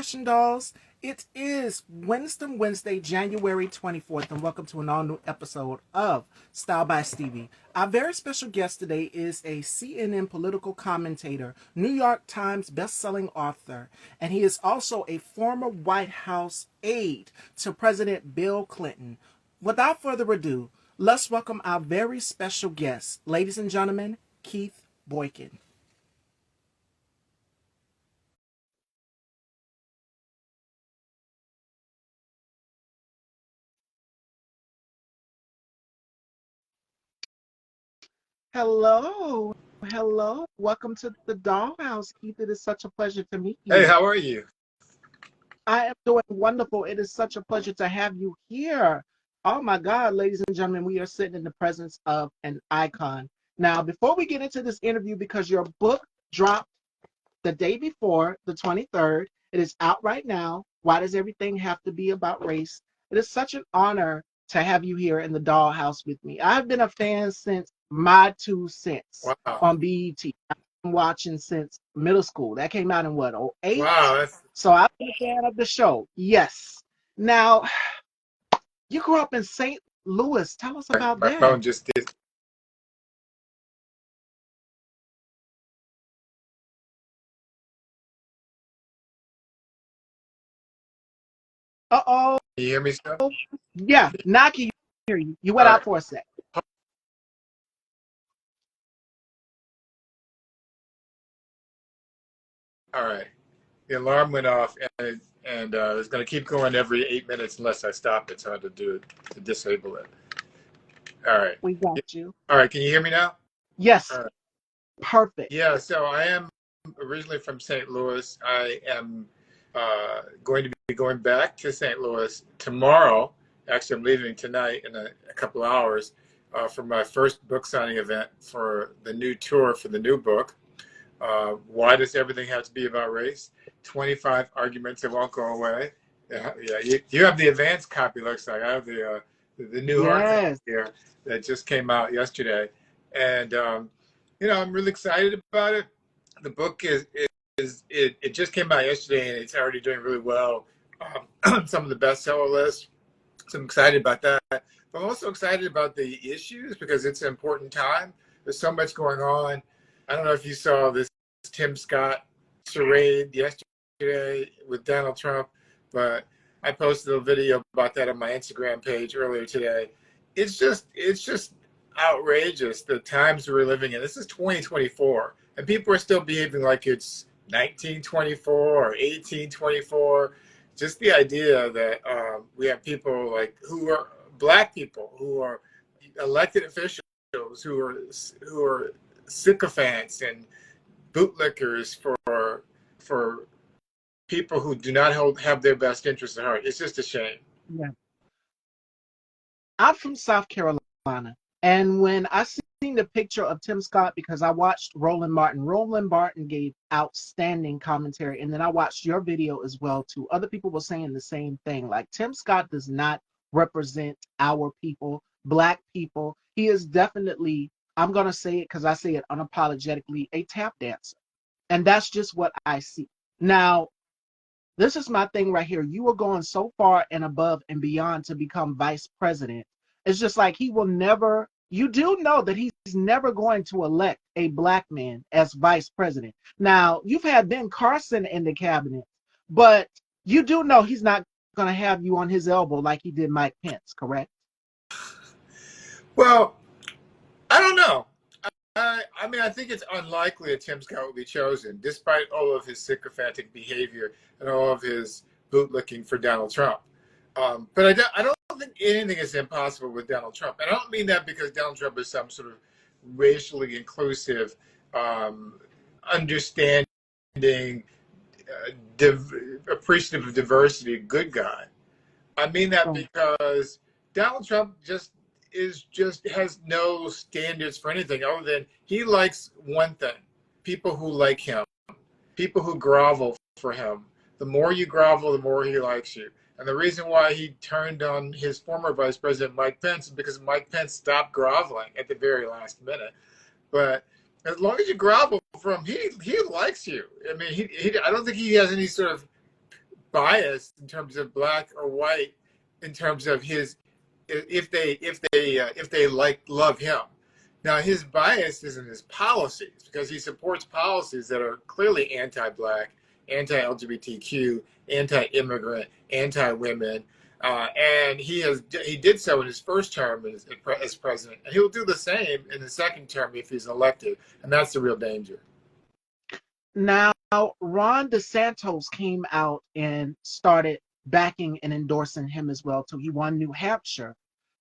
Fashion Dolls. It is Wednesday, January 24th, and welcome to an all new episode of Style by Stevie. Our very special guest today is a CNN political commentator, New York Times best-selling author, and he is also a former White House aide to President Bill Clinton. Without further ado, let's welcome our very special guest, ladies and gentlemen, Keith Boykin. Hello. Hello. Welcome to the Dollhouse, Keith. It is such a pleasure to meet Hey, you. how are you? I am doing wonderful. It is such a pleasure to have you here. Oh my God, ladies and gentlemen, we are sitting in the presence of an icon. Now, before we get into this interview, because your book dropped the day before, the 23rd, it is out right now. Why does everything have to be about race? It is such an honor to have you here in the Dollhouse with me. I've been a fan since my 2 cents Wow. on BET. I've been watching since middle school. That came out in what, '08? Wow, that's So I've been a fan of the show. Yes. Now, you grew up in St. Louis. Tell us about my that. phone just did. Uh-oh. Can you hear me still? Yeah, now I can hear you. You went All right. out for a sec. All right. The alarm went off and it's going to keep going every 8 minutes unless I stop it. So I had to do it to disable it. All right. We got you. All right. Can you hear me now? Yes, All right. perfect. Yeah. So I am originally from St. Louis. I am going to be going back to St. Louis tomorrow. Actually, I'm leaving tonight in a couple of hours for my first book signing event for the new tour for the new book. Why does everything have to be about race? 25 arguments that won't go away. Yeah. You have the advanced copy. Looks like I have the new hardcover Yes. here that just came out yesterday, and I'm really excited about it. The book it just came out yesterday, and it's already doing really well on some of the bestseller lists. So I'm excited about that. But I'm also excited about the issues because it's an important time. There's so much going on. I don't know if you saw this Tim Scott charade yesterday with Donald Trump, but I posted a video about that on my Instagram page earlier today. It's just outrageous the times we're living in. This is 2024, and people are still behaving like it's 1924 or 1824. Just the idea that we have people like who are black people who are elected officials who are sycophants and bootlickers for people who do not have their best interests at heart. It's just a shame. Yeah. I'm from South Carolina, and when I seen the picture of Tim Scott, because I watched Roland Martin gave outstanding commentary, and then I watched your video as well too. Other people were saying the same thing. Like Tim Scott does not represent our people, black people. He is definitely, I'm gonna say it because I say it unapologetically, a tap dancer. And that's just what I see. Now, this is my thing right here. You are going so far and above and beyond to become vice president. It's just like he will never, you do know that he's never going to elect a black man as vice president. Now, you've had Ben Carson in the cabinet, but you do know he's not going to have you on his elbow like he did Mike Pence, correct? Well, I don't know. I mean, I think it's unlikely that Tim Scott will be chosen, despite all of his sycophantic behavior and all of his bootlicking for Donald Trump. But I don't think anything is impossible with Donald Trump. And I don't mean that because Donald Trump is some sort of racially inclusive, um, understanding, appreciative of diversity, good guy. I mean that Oh, because Donald Trump just has no standards for anything other than he likes one thing: people who like him, people who grovel for him. The more you grovel, the more he likes you. And the reason why he turned on his former vice president Mike Pence is because Mike Pence stopped groveling at the very last minute. But as long as you grovel for him, he likes you. I mean, I don't think he has any sort of biased in terms of black or white, in terms of his if they love him. Now his bias is in his policies because he supports policies that are clearly anti-black, anti-LGBTQ, anti-immigrant, anti-women, and he did so in his first term as president, and he will do the same in the second term if he's elected, and that's the real danger. Now, Ron DeSantis came out and started backing and endorsing him as well too. He won New Hampshire.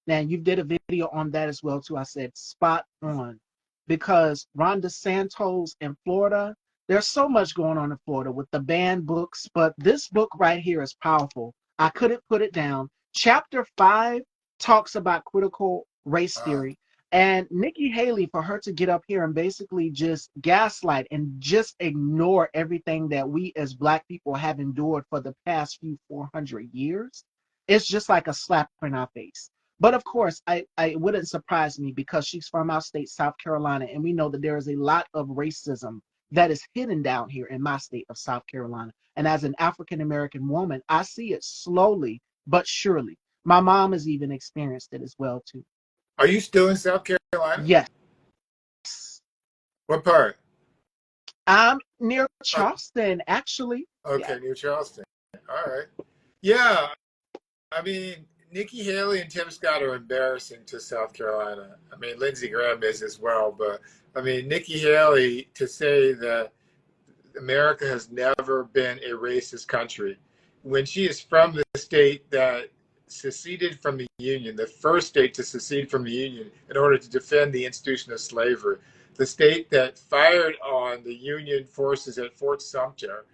Now you did a video on that as well too. I said spot on because Ron DeSantis in Florida, there's so much going on in Florida with the banned books, but this book right here is powerful. I couldn't put it down. Chapter 5 talks about critical race Uh, theory. And Nikki Haley, for her to get up here and basically just gaslight and just ignore everything that we as Black people have endured for the past few 400 years, it's just like a slap in our face. But of course, I wouldn't surprise me because she's from our state, South Carolina, and we know that there is a lot of racism that is hidden down here in my state of South Carolina. And as an African American woman, I see it slowly but surely. My mom has even experienced it as well too. are you still in South Carolina? Yes. What part? I'm near Uh, Charleston, actually. Yeah. okay, near Charleston. All right. Yeah, I mean, Nikki Haley and Tim Scott are embarrassing to South Carolina. I mean, Lindsey Graham is as well, but I mean, Nikki Haley to say that America has never been a racist country when she is from the state that seceded from the Union, the first state to secede from the Union in order to defend the institution of slavery, the state that fired on the Union forces at Fort Sumter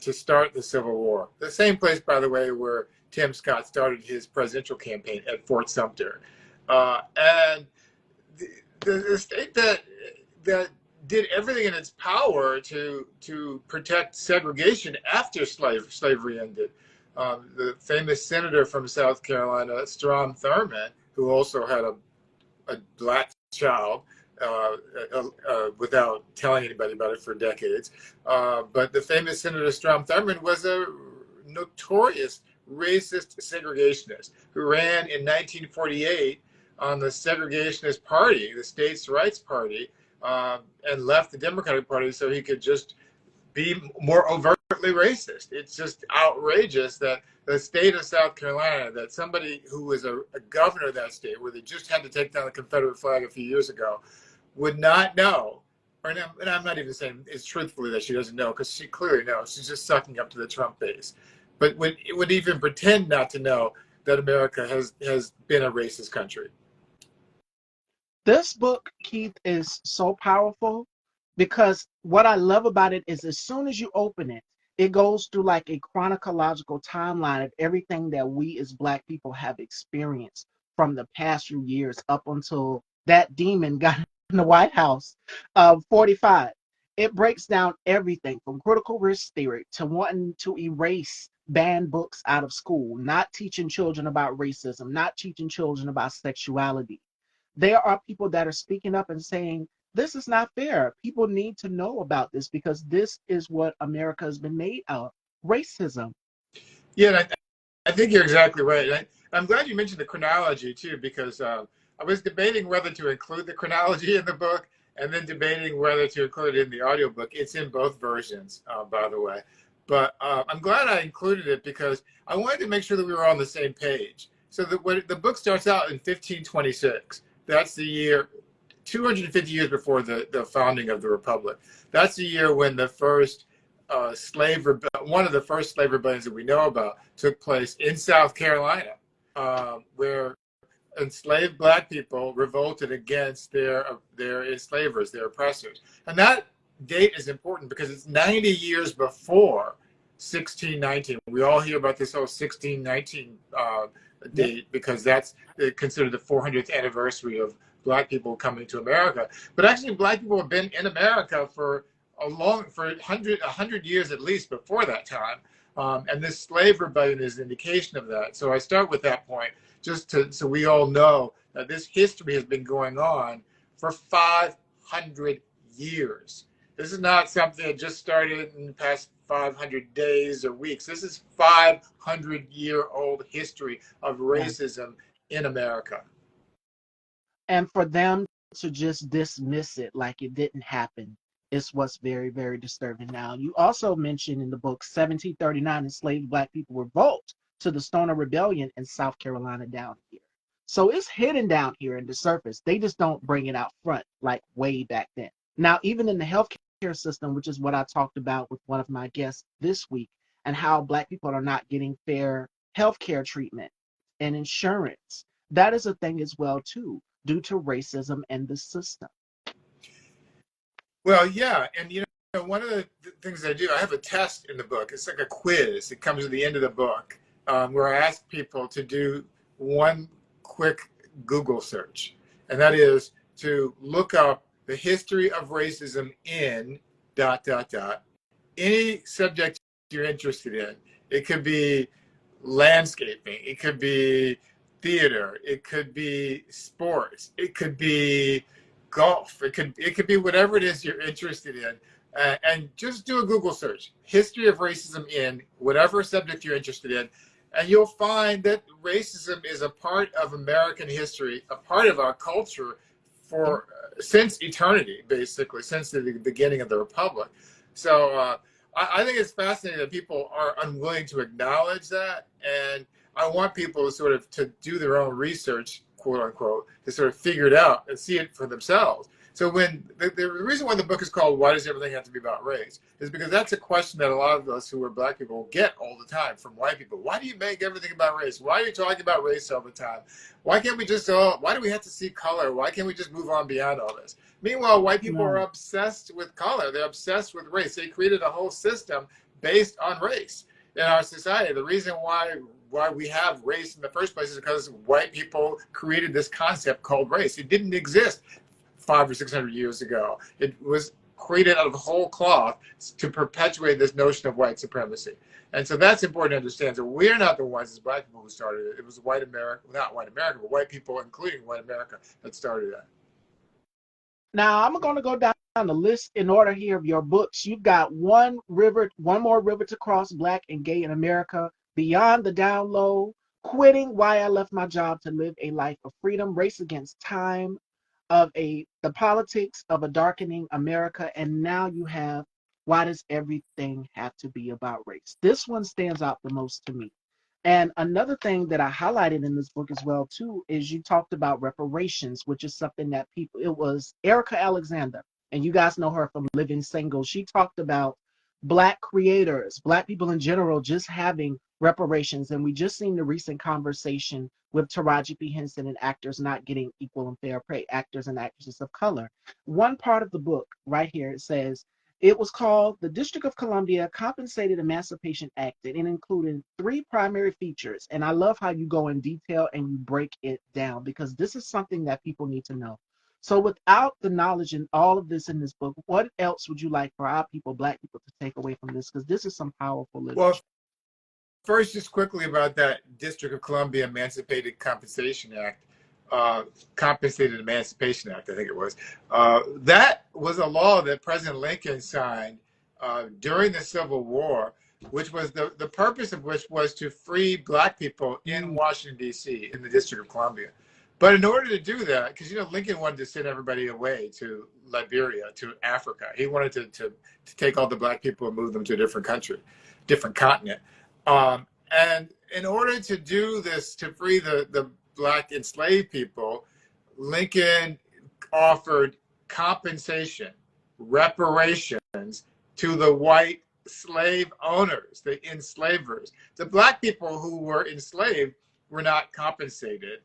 to start the Civil War. The same place, by the way, where Tim Scott started his presidential campaign at Fort Sumter. And the state that did everything in its power to protect segregation after slavery ended. The famous senator from South Carolina, Strom Thurmond, who also had a black child without telling anybody about it for decades. But the famous Senator Strom Thurmond was a notorious racist segregationist who ran in 1948 on the segregationist party, the states' rights party, and left the Democratic Party so he could just be more overtly racist. It's just outrageous that the state of South Carolina, that somebody who was a governor of that state, where they just had to take down the Confederate flag a few years ago, would not know. And I'm not even saying it's truthfully that she doesn't know, because she clearly knows. She's just sucking up to the Trump base. But would even pretend not to know that America has been a racist country. This book, Keith, is so powerful because what I love about it is as soon as you open it, it goes through like a chronological timeline of everything that we as Black people have experienced from the past few years up until that demon got in the White House of 45. It breaks down everything from critical race theory to wanting to erase banned books out of school, not teaching children about racism, not teaching children about sexuality. There are people that are speaking up and saying, this is not fair. People need to know about this because this is what America has been made of, racism. Yeah, I think you're exactly right. I'm glad you mentioned the chronology too, because I was debating whether to include the chronology in the book and then debating whether to include it in the audiobook. It's in both versions, by the way. But I'm glad I included it because I wanted to make sure that we were on the same page. So when the book starts out in 1526. That's the year 250 years before the founding of the Republic. That's the year when the first one of the first slave rebellions that we know about took place in South Carolina, where enslaved Black people revolted against their enslavers, their oppressors. And that date is important because it's 90 years before 1619. We all hear about this whole 1619 date because that's considered the 400th anniversary of Black people coming to America. But actually, Black people have been in America for a 100 years at least before that time. And this slave rebellion is an indication of that. So I start with that point so we all know that this history has been going on for 500 years. This is not something that just started in the past 500 days or weeks. This is 500-year-old history of Yeah. racism in America. And for them to just dismiss it like it didn't happen is what's very, very disturbing. Now, you also mentioned in the book 1739 enslaved black people revolt to the Stoner Rebellion in South Carolina down here. So it's hidden down here in the surface. They just don't bring it out front like way back then. Now, even in the healthcare system, which is what I talked about with one of my guests this week, and how black people are not getting fair healthcare treatment and insurance, that is a thing as well too, due to racism and the system. Well, yeah, and one of the things I do, I have a test in the book. It's like a quiz. It comes at the end of the book, where I ask people to do one quick Google search, and that is to look up the history of racism in dot dot dot any subject you're interested in. It could be landscaping, it could be theater, it could be sports, it could be golf, it could be whatever it is you're interested in. And just do a Google search, history of racism in whatever subject you're interested in, and you'll find that racism is a part of American history, a part of our culture for since eternity, basically, since the beginning of the Republic. So I think it's fascinating that people are unwilling to acknowledge that, and I want people to sort of to do their own research, quote unquote, to sort of figure it out and see it for themselves. So when the reason why the book is called "Why Does Everything Have to Be About Race" is because that's a question that a lot of us who are black people get all the time from white people. Why do you make everything about race? Why are you talking about race all the time? Why can't we just why do we have to see color? Why can't we just move on beyond all this? Meanwhile, white people are No. obsessed with color. They're obsessed with race. They created a whole system based on race in our society. The reason why we have race in the first place is because white people created this concept called race. It didn't exist 500 or 600 years ago. It was created out of whole cloth to perpetuate this notion of white supremacy. And so that's important to understand. So we're not the ones as black people who started it. It was white America, not white America, but white people, including white America, that started that. Now I'm going to go down the list in order here of your books. You've got one more river to cross, Black and Gay in America, Beyond the Down Low, Quitting, Why I Left My Job to Live a Life of Freedom, Race Against Time, the Politics of a Darkening America, and now you have Why Does Everything Have to Be About Race? This one stands out the most to me. And another thing that I highlighted in this book as well too is you talked about reparations, which is something that people, it was Erica Alexander, and you guys know her from Living Single. She talked about black creators, black people in general, just having reparations. And we just seen the recent conversation with Taraji P. Henson and actors not getting equal and fair pay, actors and actresses of color. One part of the book right here, it says, it was called the District of Columbia Compensated Emancipation Act, and it included three primary features. And I love how you go in detail and you break it down because this is something that people need to know. So, without the knowledge and all of this in this book, what else would you like for our people, Black people, to take away from this? Because this is some powerful Well, literature. first, just quickly about that District of Columbia Emancipated Compensation Act, Compensated Emancipation Act, I think it was. That was a law that President Lincoln signed during the Civil War, which was the purpose of which was to free black people in Mm, Washington, D.C., in the District of Columbia. But in order to do that, because Lincoln wanted to send everybody away to Liberia, to Africa. He wanted to take all the black people and move them to a different country, different continent. And in order to do this, to free the black enslaved people, Lincoln offered compensation, reparations to the white slave owners, the enslavers. The black people who were enslaved were not compensated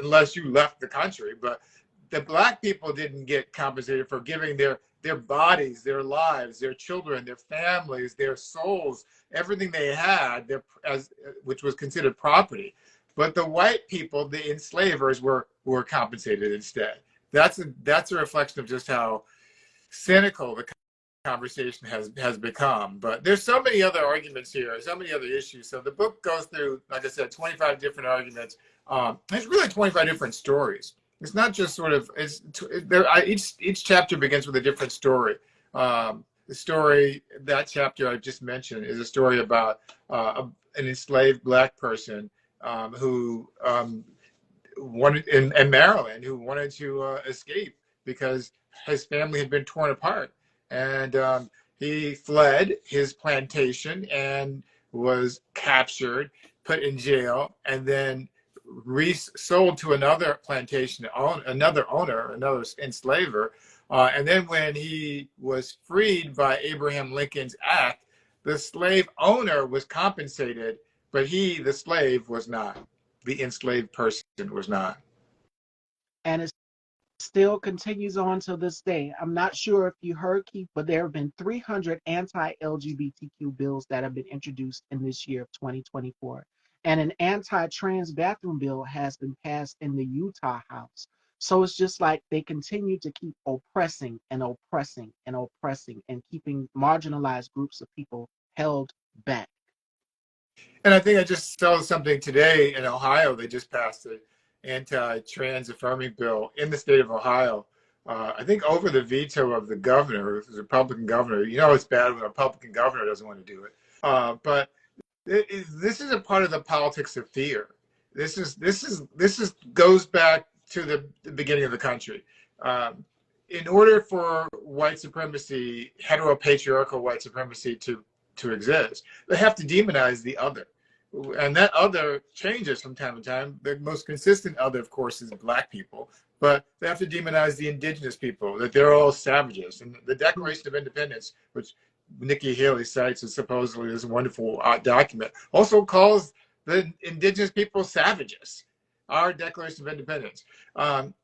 unless you left the country. But the black people didn't get compensated for giving their bodies, their lives, their children, their families, their souls, everything they had, which was considered property. But the white people, the enslavers, were compensated instead. That's a reflection of just how cynical the conversation has become. But there's so many other arguments here, so many other issues. So the book goes through, like I said, 25 different arguments. It's really 25 different stories It's not just sort of each chapter begins with a different story. The story, that chapter I just mentioned, is a story about an enslaved black person who wanted in Maryland, who wanted to escape because his family had been torn apart, and he fled his plantation and was captured, put in jail, and then resold to another plantation, another owner, another enslaver. And then when he was freed by Abraham Lincoln's act, the slave owner was compensated, but he, the slave, was not. The enslaved person was not. And it still continues on to this day. I'm not sure if you heard, Keith, but there have been 300 anti-LGBTQ bills that have been introduced in this year of 2024. And an anti-trans bathroom bill has been passed in the Utah House. So it's just like they continue to keep oppressing and oppressing and oppressing and keeping marginalized groups of people held back. And I think I just saw something today in Ohio. They just passed an anti-trans affirming bill in the state of Ohio. I think over the veto of the governor, the Republican governor. You know, it's bad when a Republican governor doesn't want to do it. But this is a part of the politics of fear. This is goes back to the beginning of the country. In order for white supremacy, heteropatriarchal white supremacy, to exist, they have to demonize the other. And that other changes from time to time. The most consistent other, of course, is black people, but they have to demonize the indigenous people, that they're all savages. And the Declaration of Independence, which Nikki Haley cites as supposedly this wonderful document, also calls the indigenous people savages, our Declaration of Independence. And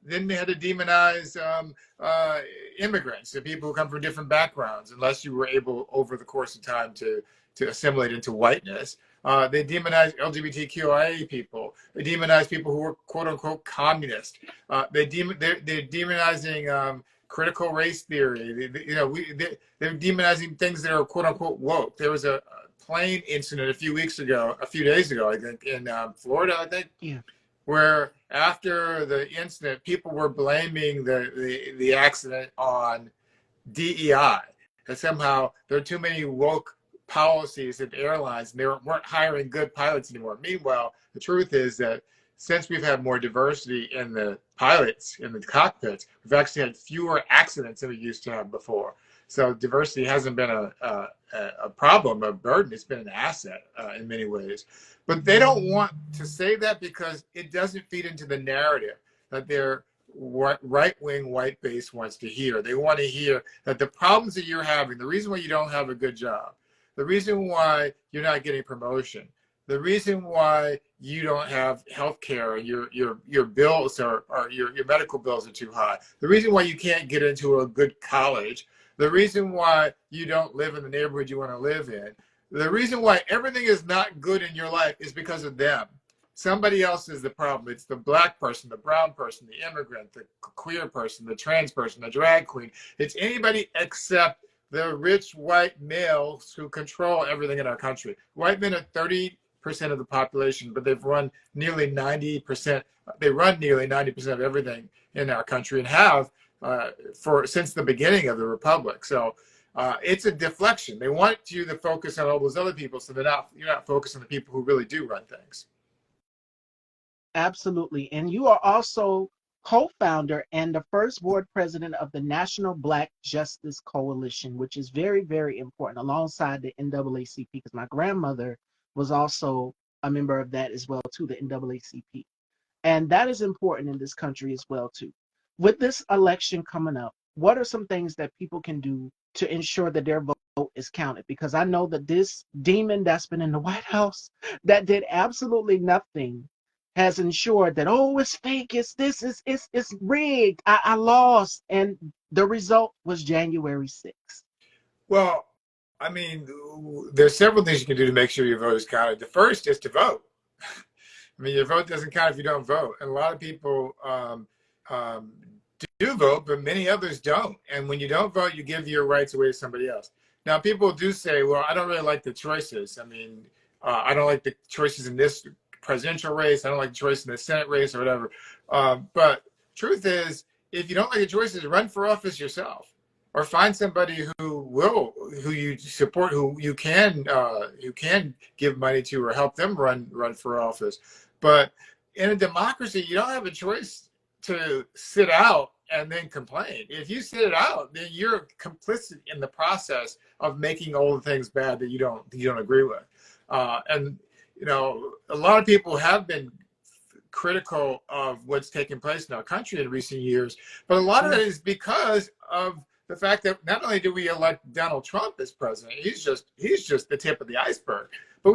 then they had to demonize immigrants, the people who come from different backgrounds, unless you were able over the course of time to assimilate into whiteness. They demonized LGBTQIA people. They demonized people who were quote unquote communist. They're demonizing critical race theory. They're demonizing things that are quote unquote woke. There was a plane incident a few days ago, I think, in Florida, I think, Yeah. where after the incident, people were blaming the accident on DEI. That somehow there are too many woke policies at airlines and they weren't hiring good pilots anymore. Meanwhile, the truth is that since we've had more diversity in the pilots, in the cockpits, we've actually had fewer accidents than we used to have before. So diversity hasn't been a problem, a burden. It's been an asset in many ways. But they don't want to say that because it doesn't feed into the narrative that their right-wing white base wants to hear. They want to hear that the problems that you're having, the reason why you don't have a good job, the reason why you're not getting promotion, the reason why you don't have health care, your bills are your medical bills are too high, the reason why you can't get into a good college, the reason why you don't live in the neighborhood you want to live in, the reason why everything is not good in your life is because of them. Somebody else is the problem. It's the black person, the brown person, the immigrant, the queer person, the trans person, the drag queen. It's anybody except the rich white males who control everything in our country. White men are 30% of the population, but they've run nearly 90%. They run nearly 90% of everything in our country and have since the beginning of the republic. So it's a deflection. They want you to focus on all those other people, so you're not focused on the people who really do run things. Absolutely. And you are also co-founder and the first board president of the National Black Justice Coalition, which is very, very important, alongside the NAACP, because my grandmother was also a member of that as well, too, the NAACP. And that is important in this country as well, too. With this election coming up, what are some things that people can do to ensure that their vote is counted? Because I know that this demon that's been in the White House that did absolutely nothing has ensured that, oh, it's fake, it's rigged, I lost. And the result was January 6th. Well, I mean, there's several things you can do to make sure your vote is counted. The first is to vote. I mean, your vote doesn't count if you don't vote. And a lot of people do vote, but many others don't. And when you don't vote, you give your rights away to somebody else. Now, people do say, well, I don't really like the choices. I mean, I don't like the choices in this presidential race. I don't like the choice in the Senate race or whatever. But truth is, if you don't like the choices, run for office yourself, or find somebody who you support, who you can give money to or help them run for office. But in a democracy, you don't have a choice to sit out and then complain. If you sit it out, then you're complicit in the process of making all the things bad that you don't agree with. And a lot of people have been critical of what's taking place in our country in recent years, but a lot of it is because of the fact that not only do we elect Donald Trump as president, he's just the tip of the iceberg, but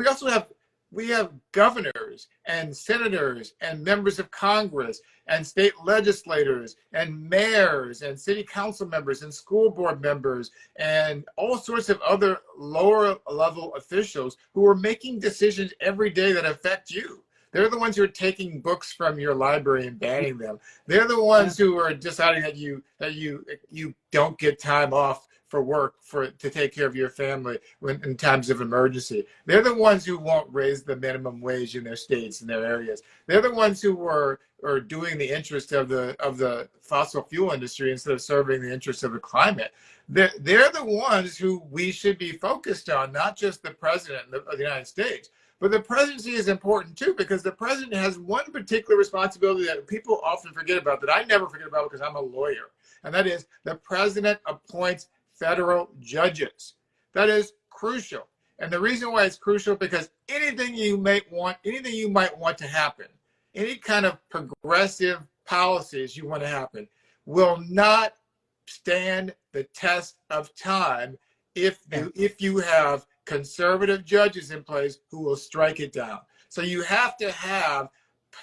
we have governors and senators and members of Congress and state legislators and mayors and city council members and school board members and all sorts of other lower level officials who are making decisions every day that affect you. They're the ones who are taking books from your library and banning them. They're the ones who are deciding that you don't get time off for work to take care of your family in times of emergency. They're the ones who won't raise the minimum wage in their states and their areas. They're the ones who are doing the interest of the fossil fuel industry instead of serving the interests of the climate. They're the ones who we should be focused on, not just the president of the United States. But the presidency is important too, because the president has one particular responsibility that people often forget about, that I never forget about because I'm a lawyer. And that is, the president appoints federal judges. That is crucial. And the reason why it's crucial, because anything you might want to happen, any kind of progressive policies you want to happen, will not stand the test of time if you have conservative judges in place who will strike it down. So you have to have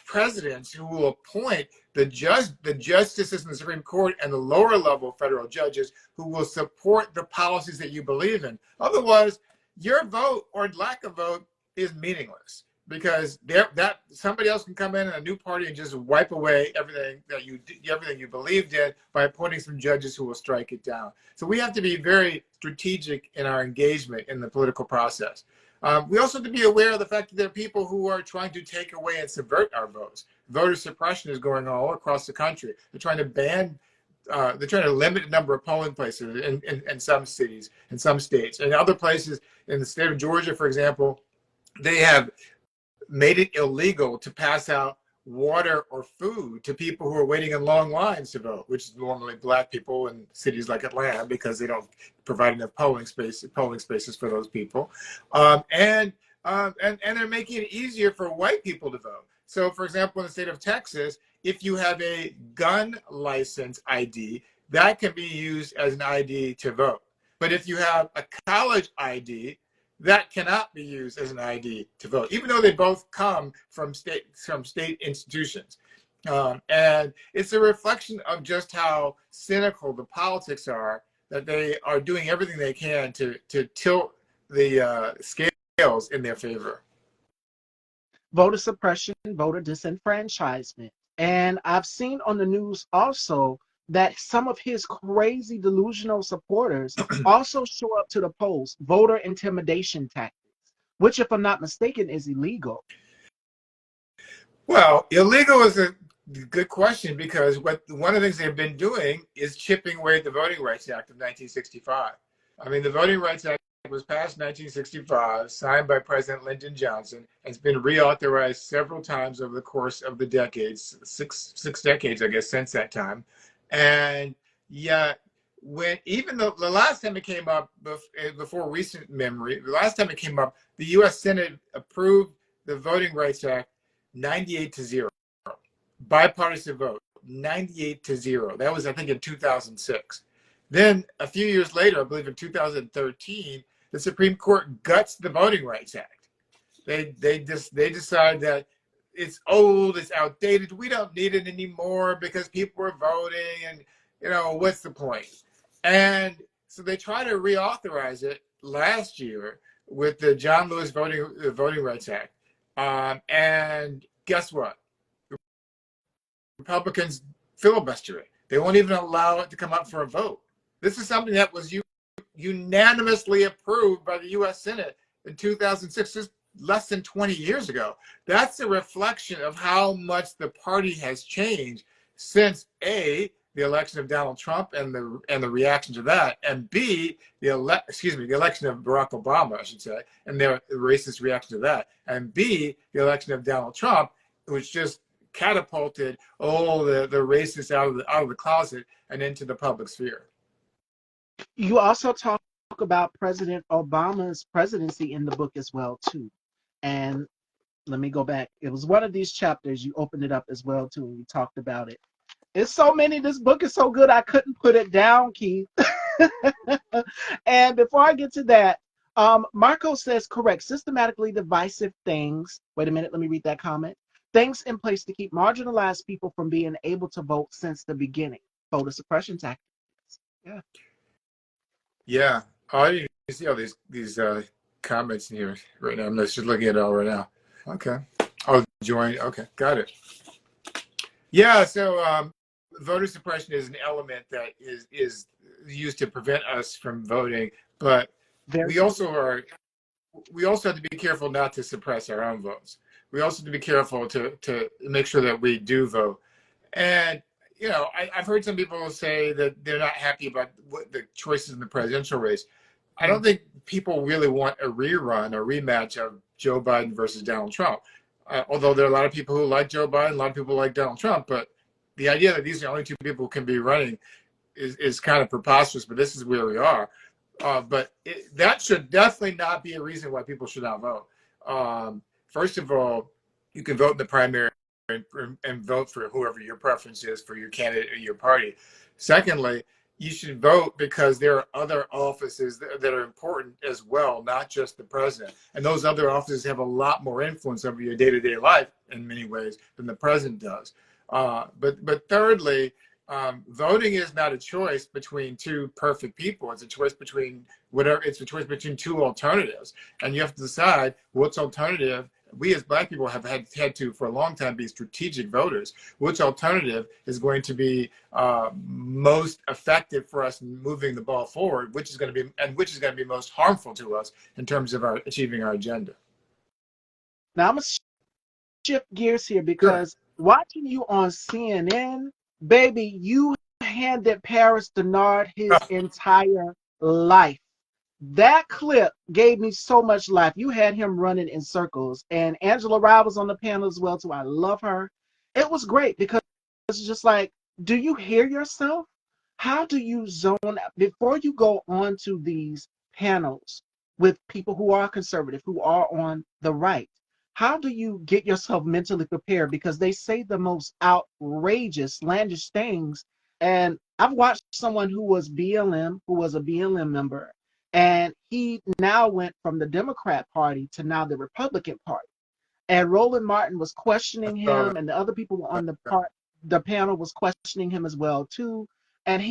presidents who will appoint the justices in the Supreme Court and the lower level federal judges who will support the policies that you believe in. Otherwise, your vote or lack of vote is meaningless, because that somebody else can come in a new party and just wipe away everything you believed in by appointing some judges who will strike it down. So we have to be very strategic in our engagement in the political process. We also have to be aware of the fact that there are people who are trying to take away and subvert our votes. Voter suppression is going on all across the country. They're trying to limit the number of polling places in some cities, in some states. In other places, in the state of Georgia, for example, they have made it illegal to pass out water or food to people who are waiting in long lines to vote, which is normally Black people in cities like Atlanta, because they don't provide enough polling spaces for those people, and they're making it easier for white people to vote. So, for example, in the state of Texas, if you have a gun license ID, that can be used as an ID to vote. But if you have a college ID, that cannot be used as an ID to vote, even though they both come from state institutions. And it's a reflection of just how cynical the politics are, that they are doing everything they can to tilt the scales in their favor. Voter suppression, voter disenfranchisement. And I've seen on the news also that some of his crazy delusional supporters also show up to the polls, voter intimidation tactics, which, if I'm not mistaken, is illegal. Well, illegal is a good question, because one of the things they've been doing is chipping away at the Voting Rights Act of 1965. I mean, the Voting Rights Act was passed in 1965, signed by President Lyndon Johnson, and it's been reauthorized several times over the course of the decades, six decades, I guess, since that time. And yet, even the last time it came up, before recent memory, the last time it came up, the U.S. Senate approved the Voting Rights Act 98-0, bipartisan vote, 98-0. That was, I think, in 2006. Then a few years later, I believe in 2013, the Supreme Court guts the Voting Rights Act. They decide that it's old, it's outdated, we don't need it anymore because people are voting, and what's the point? And so they try to reauthorize it last year with the John Lewis Voting Rights Act. And guess what? Republicans filibuster it. They won't even allow it to come up for a vote. This is something that was unanimously approved by the U.S. Senate in 2006, just less than 20 years ago. That's a reflection of how much the party has changed since A, the election of Donald Trump and the reaction to that, and B, the election of Barack Obama, I should say, and their racist reaction to that, and B, the election of Donald Trump, which just catapulted all the racists out of the closet and into the public sphere. You also talk about President Obama's presidency in the book as well too. And let me go back. It was one of these chapters you opened it up as well too, and you talked about it. It's so many. This book is so good I couldn't put it down, Keith. And before I get to that, Marco says correct. Systematically divisive things. Wait a minute. Let me read that comment. Things in place to keep marginalized people from being able to vote since the beginning. Voter suppression tactics. Yeah. Yeah. Oh, I didn't see all these comments in here right now. I'm just looking at it all right now. Okay. Oh, join. Okay, got it. Yeah. So voter suppression is an element that is used to prevent us from voting, but Very we also are. We also have to be careful not to suppress our own votes. We also have to be careful to make sure that we do vote. And I've heard some people say that they're not happy about the choices in the presidential race. I don't think people really want a rerun or rematch of Joe Biden versus Donald Trump. Although there are a lot of people who like Joe Biden, a lot of people like Donald Trump, but the idea that these are the only two people who can be running is kind of preposterous. But this is where we are. But that should definitely not be a reason why people should not vote. First of all, you can vote in the primary and vote for whoever your preference is for your candidate or your party. Secondly, you should vote because there are other offices that are important as well, not just the president. And those other offices have a lot more influence over your day-to-day life in many ways than the president does. But thirdly, voting is not a choice between two perfect people. It's a choice between It's a choice between two alternatives, and you have to decide what's alternative. We as Black people have had to for a long time be strategic voters. Which alternative is going to be most effective for us in moving the ball forward? Which is going to be most harmful to us in terms of achieving our agenda? Now I'm gonna shift gears here Sure. because watching you on CNN, baby, you handed Paris Denard his entire life. That clip gave me so much life. You had him running in circles, and Angela Rye was on the panel as well too. I love her. It was great because it's just like, do you hear yourself? How do you zone out before you go on to these panels with people who are conservative, who are on the right? How do you get yourself mentally prepared? Because they say the most outrageous, slanderous things. And I've watched someone who was BLM, who was a BLM member, and he now went from the Democrat Party to now the Republican Party. And Roland Martin was questioning him, and the other people on the panel was questioning him as well too. And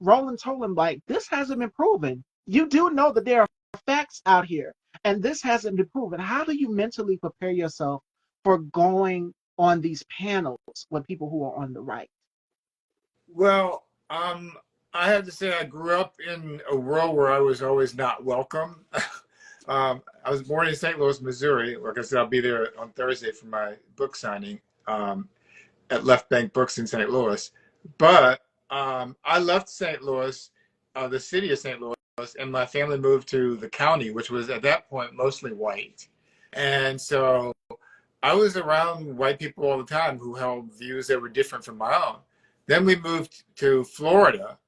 Roland told him, like, this hasn't been proven. You do know that there are facts out here, and this hasn't been proven. How do you mentally prepare yourself for going on these panels with people who are on the right? Well, I have to say I grew up in a world where I was always not welcome. I was born in St. Louis, Missouri. Like I said, I'll be there on Thursday for my book signing at Left Bank Books in St. Louis. But I left St. Louis, the city of St. Louis, and my family moved to the county, which was at that point mostly white. And so I was around white people all the time who held views that were different from my own. Then we moved to Florida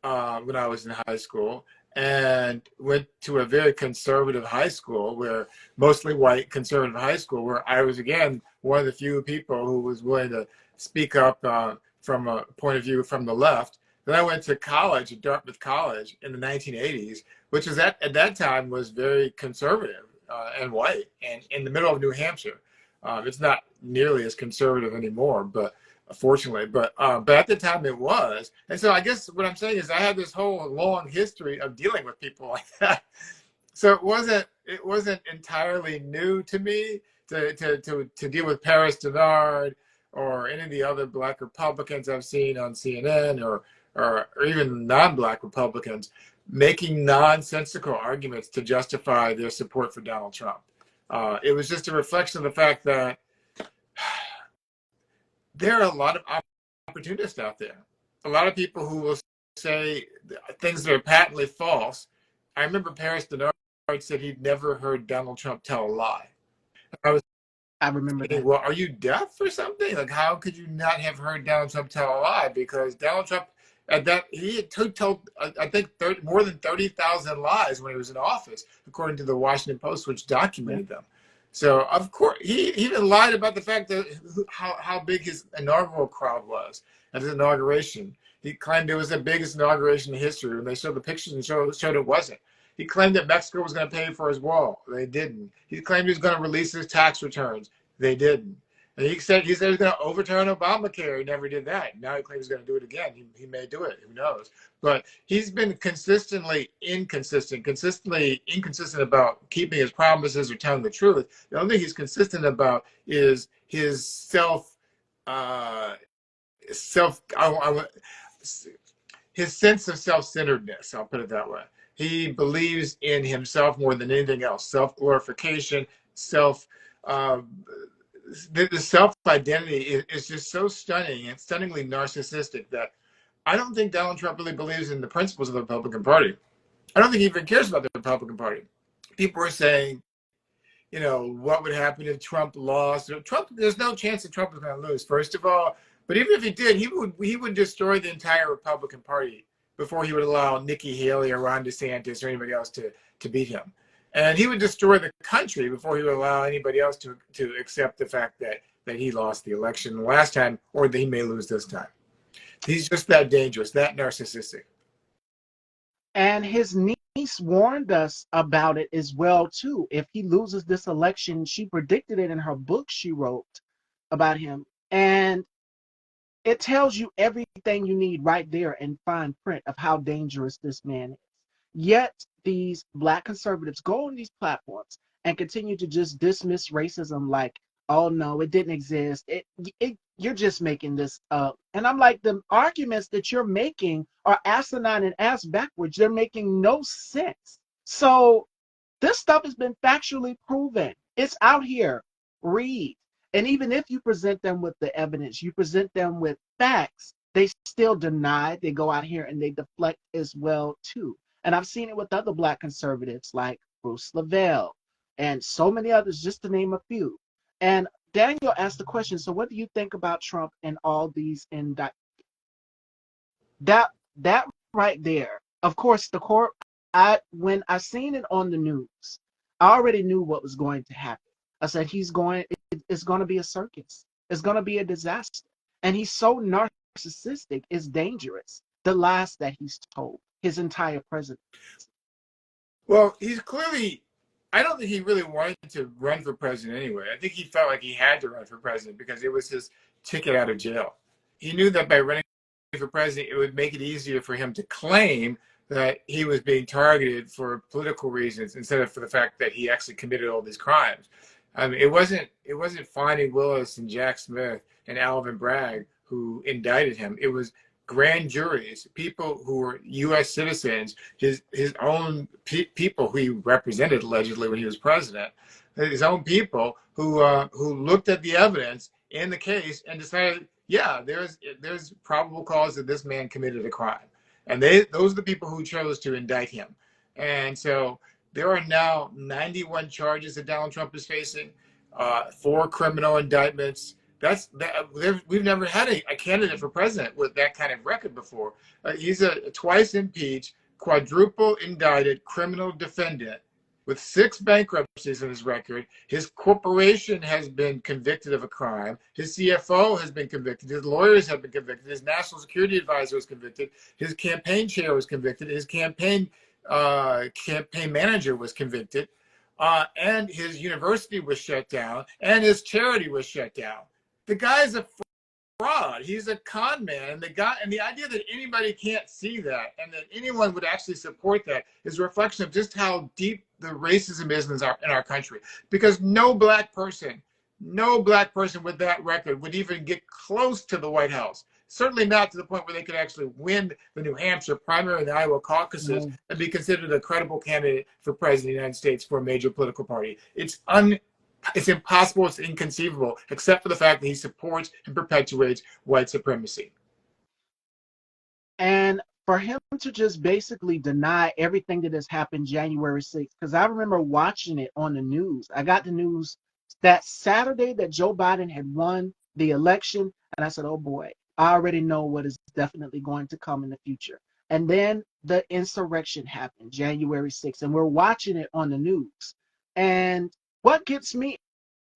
when I was in high school and went to a very conservative high school where mostly white conservative high school where I was again one of the few people who was willing to speak up from a point of view from the left. Then I went to college at Dartmouth College in the 1980s, which was at that time was very conservative and white and in the middle of New Hampshire. It's not nearly as conservative anymore, but fortunately, but at the time it was. And so I guess what I'm saying is I had this whole long history of dealing with people like that. So it wasn't entirely new to me to deal with Paris Denard or any of the other Black Republicans I've seen on CNN or even non-Black Republicans making nonsensical arguments to justify their support for Donald Trump. It was just a reflection of the fact that there are a lot of opportunists out there. A lot of people who will say things that are patently false. I remember Paris Denard said he'd never heard Donald Trump tell a lie. I was I remember thinking, that. well, are you deaf or something? Like, how could you not have heard Donald Trump tell a lie? Because Donald Trump, at that, he had told, I think, more than 30,000 lies when he was in office, according to the Washington Post, which Yeah. documented them. So, of course, he even lied about the fact that how big his inaugural crowd was at his inauguration. He claimed it was the biggest inauguration in history. When they showed the pictures and showed it wasn't. He claimed that Mexico was going to pay for his wall. They didn't. He claimed he was going to release his tax returns. They didn't. And he said he was going to overturn Obamacare. He never did that. Now he claims he's going to do it again. He may do it. Who knows? But he's been consistently inconsistent about keeping his promises or telling the truth. The only thing he's consistent about is his uh, self, his sense of self-centeredness. I'll put it that way. He believes in himself more than anything else. Self-glorification, self. Uh, the self identity is just so stunning and stunningly narcissistic that I don't think Donald Trump really believes in the principles of the Republican Party. I don't think he even cares about the Republican Party. People are saying, you know, what would happen if Trump lost? Trump, there's no chance that Trump is going to lose, first of all. But even if he did, he would destroy the entire Republican Party before he would allow Nikki Haley or Ron DeSantis or anybody else to beat him. And he would destroy the country before he would allow anybody else to accept the fact that he lost the election last time or that he may lose this time. He's just that dangerous, that narcissistic. And his niece warned us about it as well too. If he loses this election, she predicted it in her book she wrote about him. And it tells you everything you need right there in fine print of how dangerous this man is. Yet these black conservatives go on these platforms and continue to just dismiss racism like, oh no, it didn't exist. You're just making this up. And I'm like, the arguments that you're making are asinine and ass backwards. They're making no sense. So this stuff has been factually proven. It's out here. Read. And even if you present them with the evidence, you present them with facts, they still deny. They go out here and they deflect as well too. And I've seen it with other black conservatives like Bruce Lavelle and so many others, just to name a few. And Daniel asked the question, so what do you think about Trump and all these that right there? Of course, the court. When I seen it on the news, I already knew what was going to happen. I said it's going to be a circus. It's going to be a disaster. And he's so narcissistic, it's dangerous. The lies that he's told his entire presidency. Well, he's clearly, I don't think he really wanted to run for president anyway. I think he felt like he had to run for president because it was his ticket out of jail. He knew that by running for president, it would make it easier for him to claim that he was being targeted for political reasons instead of for the fact that he actually committed all these crimes. I mean, it wasn't Fani Willis and Jack Smith and Alvin Bragg who indicted him. It was grand juries, people who were U.S. citizens, his own people who he represented allegedly when he was president, his own people who looked at the evidence in the case and decided, yeah, there's probable cause that this man committed a crime, and those are the people who chose to indict him, and so there are now 91 charges that Donald Trump is facing, 4 criminal indictments. We've never had a candidate for president with that kind of record before. He's a twice impeached, quadruple indicted criminal defendant with 6 bankruptcies in his record. His corporation has been convicted of a crime. His CFO has been convicted. His lawyers have been convicted. His national security advisor was convicted. His campaign chair was convicted. His campaign manager was convicted. And his university was shut down. And his charity was shut down. The guy's a fraud. He's a con man. And the idea that anybody can't see that and that anyone would actually support that is a reflection of just how deep the racism is in our country. Because no black person with that record would even get close to the White House. certainly not to the point where they could actually win the New Hampshire primary and the Iowa caucuses No. and be considered a credible candidate for president of the United States for a major political party. It's impossible, it's inconceivable, except for the fact that he supports and perpetuates white supremacy. And for him to just basically deny everything that has happened January 6th, because I remember watching it on the news. I got the news that Saturday that Joe Biden had won the election, and I said, oh boy, I already know what is definitely going to come in the future. And then the insurrection happened, January 6th, and we're watching it on the news. And what gets me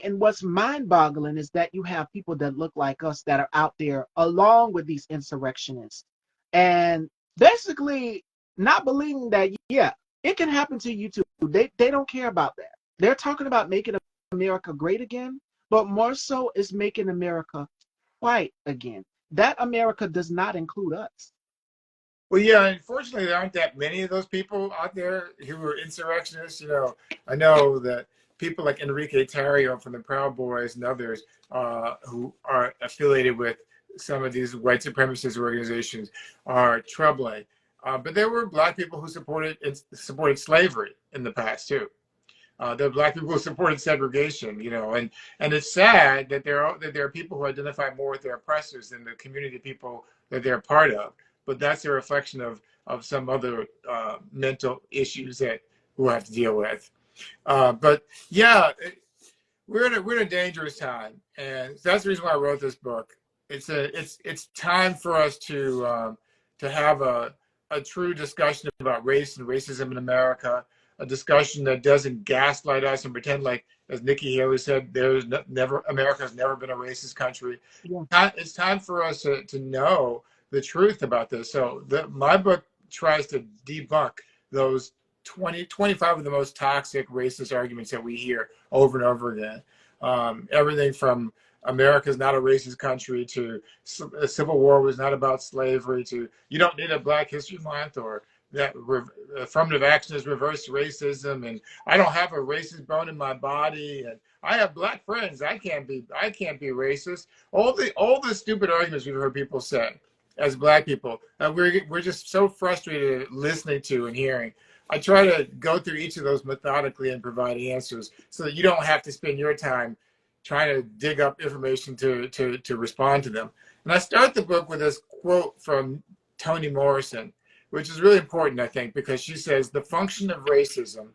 and what's mind boggling is that you have people that look like us that are out there along with these insurrectionists and basically not believing that, yeah, it can happen to you too. They don't care about that. They're talking about making America great again, but more so is making America white again. That America does not include us. Well, yeah, unfortunately, there aren't that many of those people out there who are insurrectionists. I know that people like Enrique Tarrio from the Proud Boys and others who are affiliated with some of these white supremacist organizations are troubling. But there were black people who supported slavery in the past too. There are black people who supported segregation, and it's sad that there are people who identify more with their oppressors than the community of people that they're part of. But that's a reflection of some other mental issues that we'll have to deal with. But yeah, we're in a dangerous time, and that's the reason why I wrote this book. It's time for us to have a true discussion about race and racism in America, a discussion that doesn't gaslight us and pretend like, as Nikki Haley said, America has never been a racist country. Yeah. It's time for us to know the truth about this. So my book tries to debunk those 25 of the most toxic racist arguments that we hear over and over again. Everything from America's not a racist country to the Civil War was not about slavery to you don't need a Black History Month or that affirmative action is reverse racism and I don't have a racist bone in my body and I have black friends. I can't be racist. All the stupid arguments we've heard people say as black people. We're just so frustrated listening to and hearing. I try to go through each of those methodically and provide answers so that you don't have to spend your time trying to dig up information to respond to them. And I start the book with this quote from Toni Morrison, which is really important, I think, because she says the function of racism,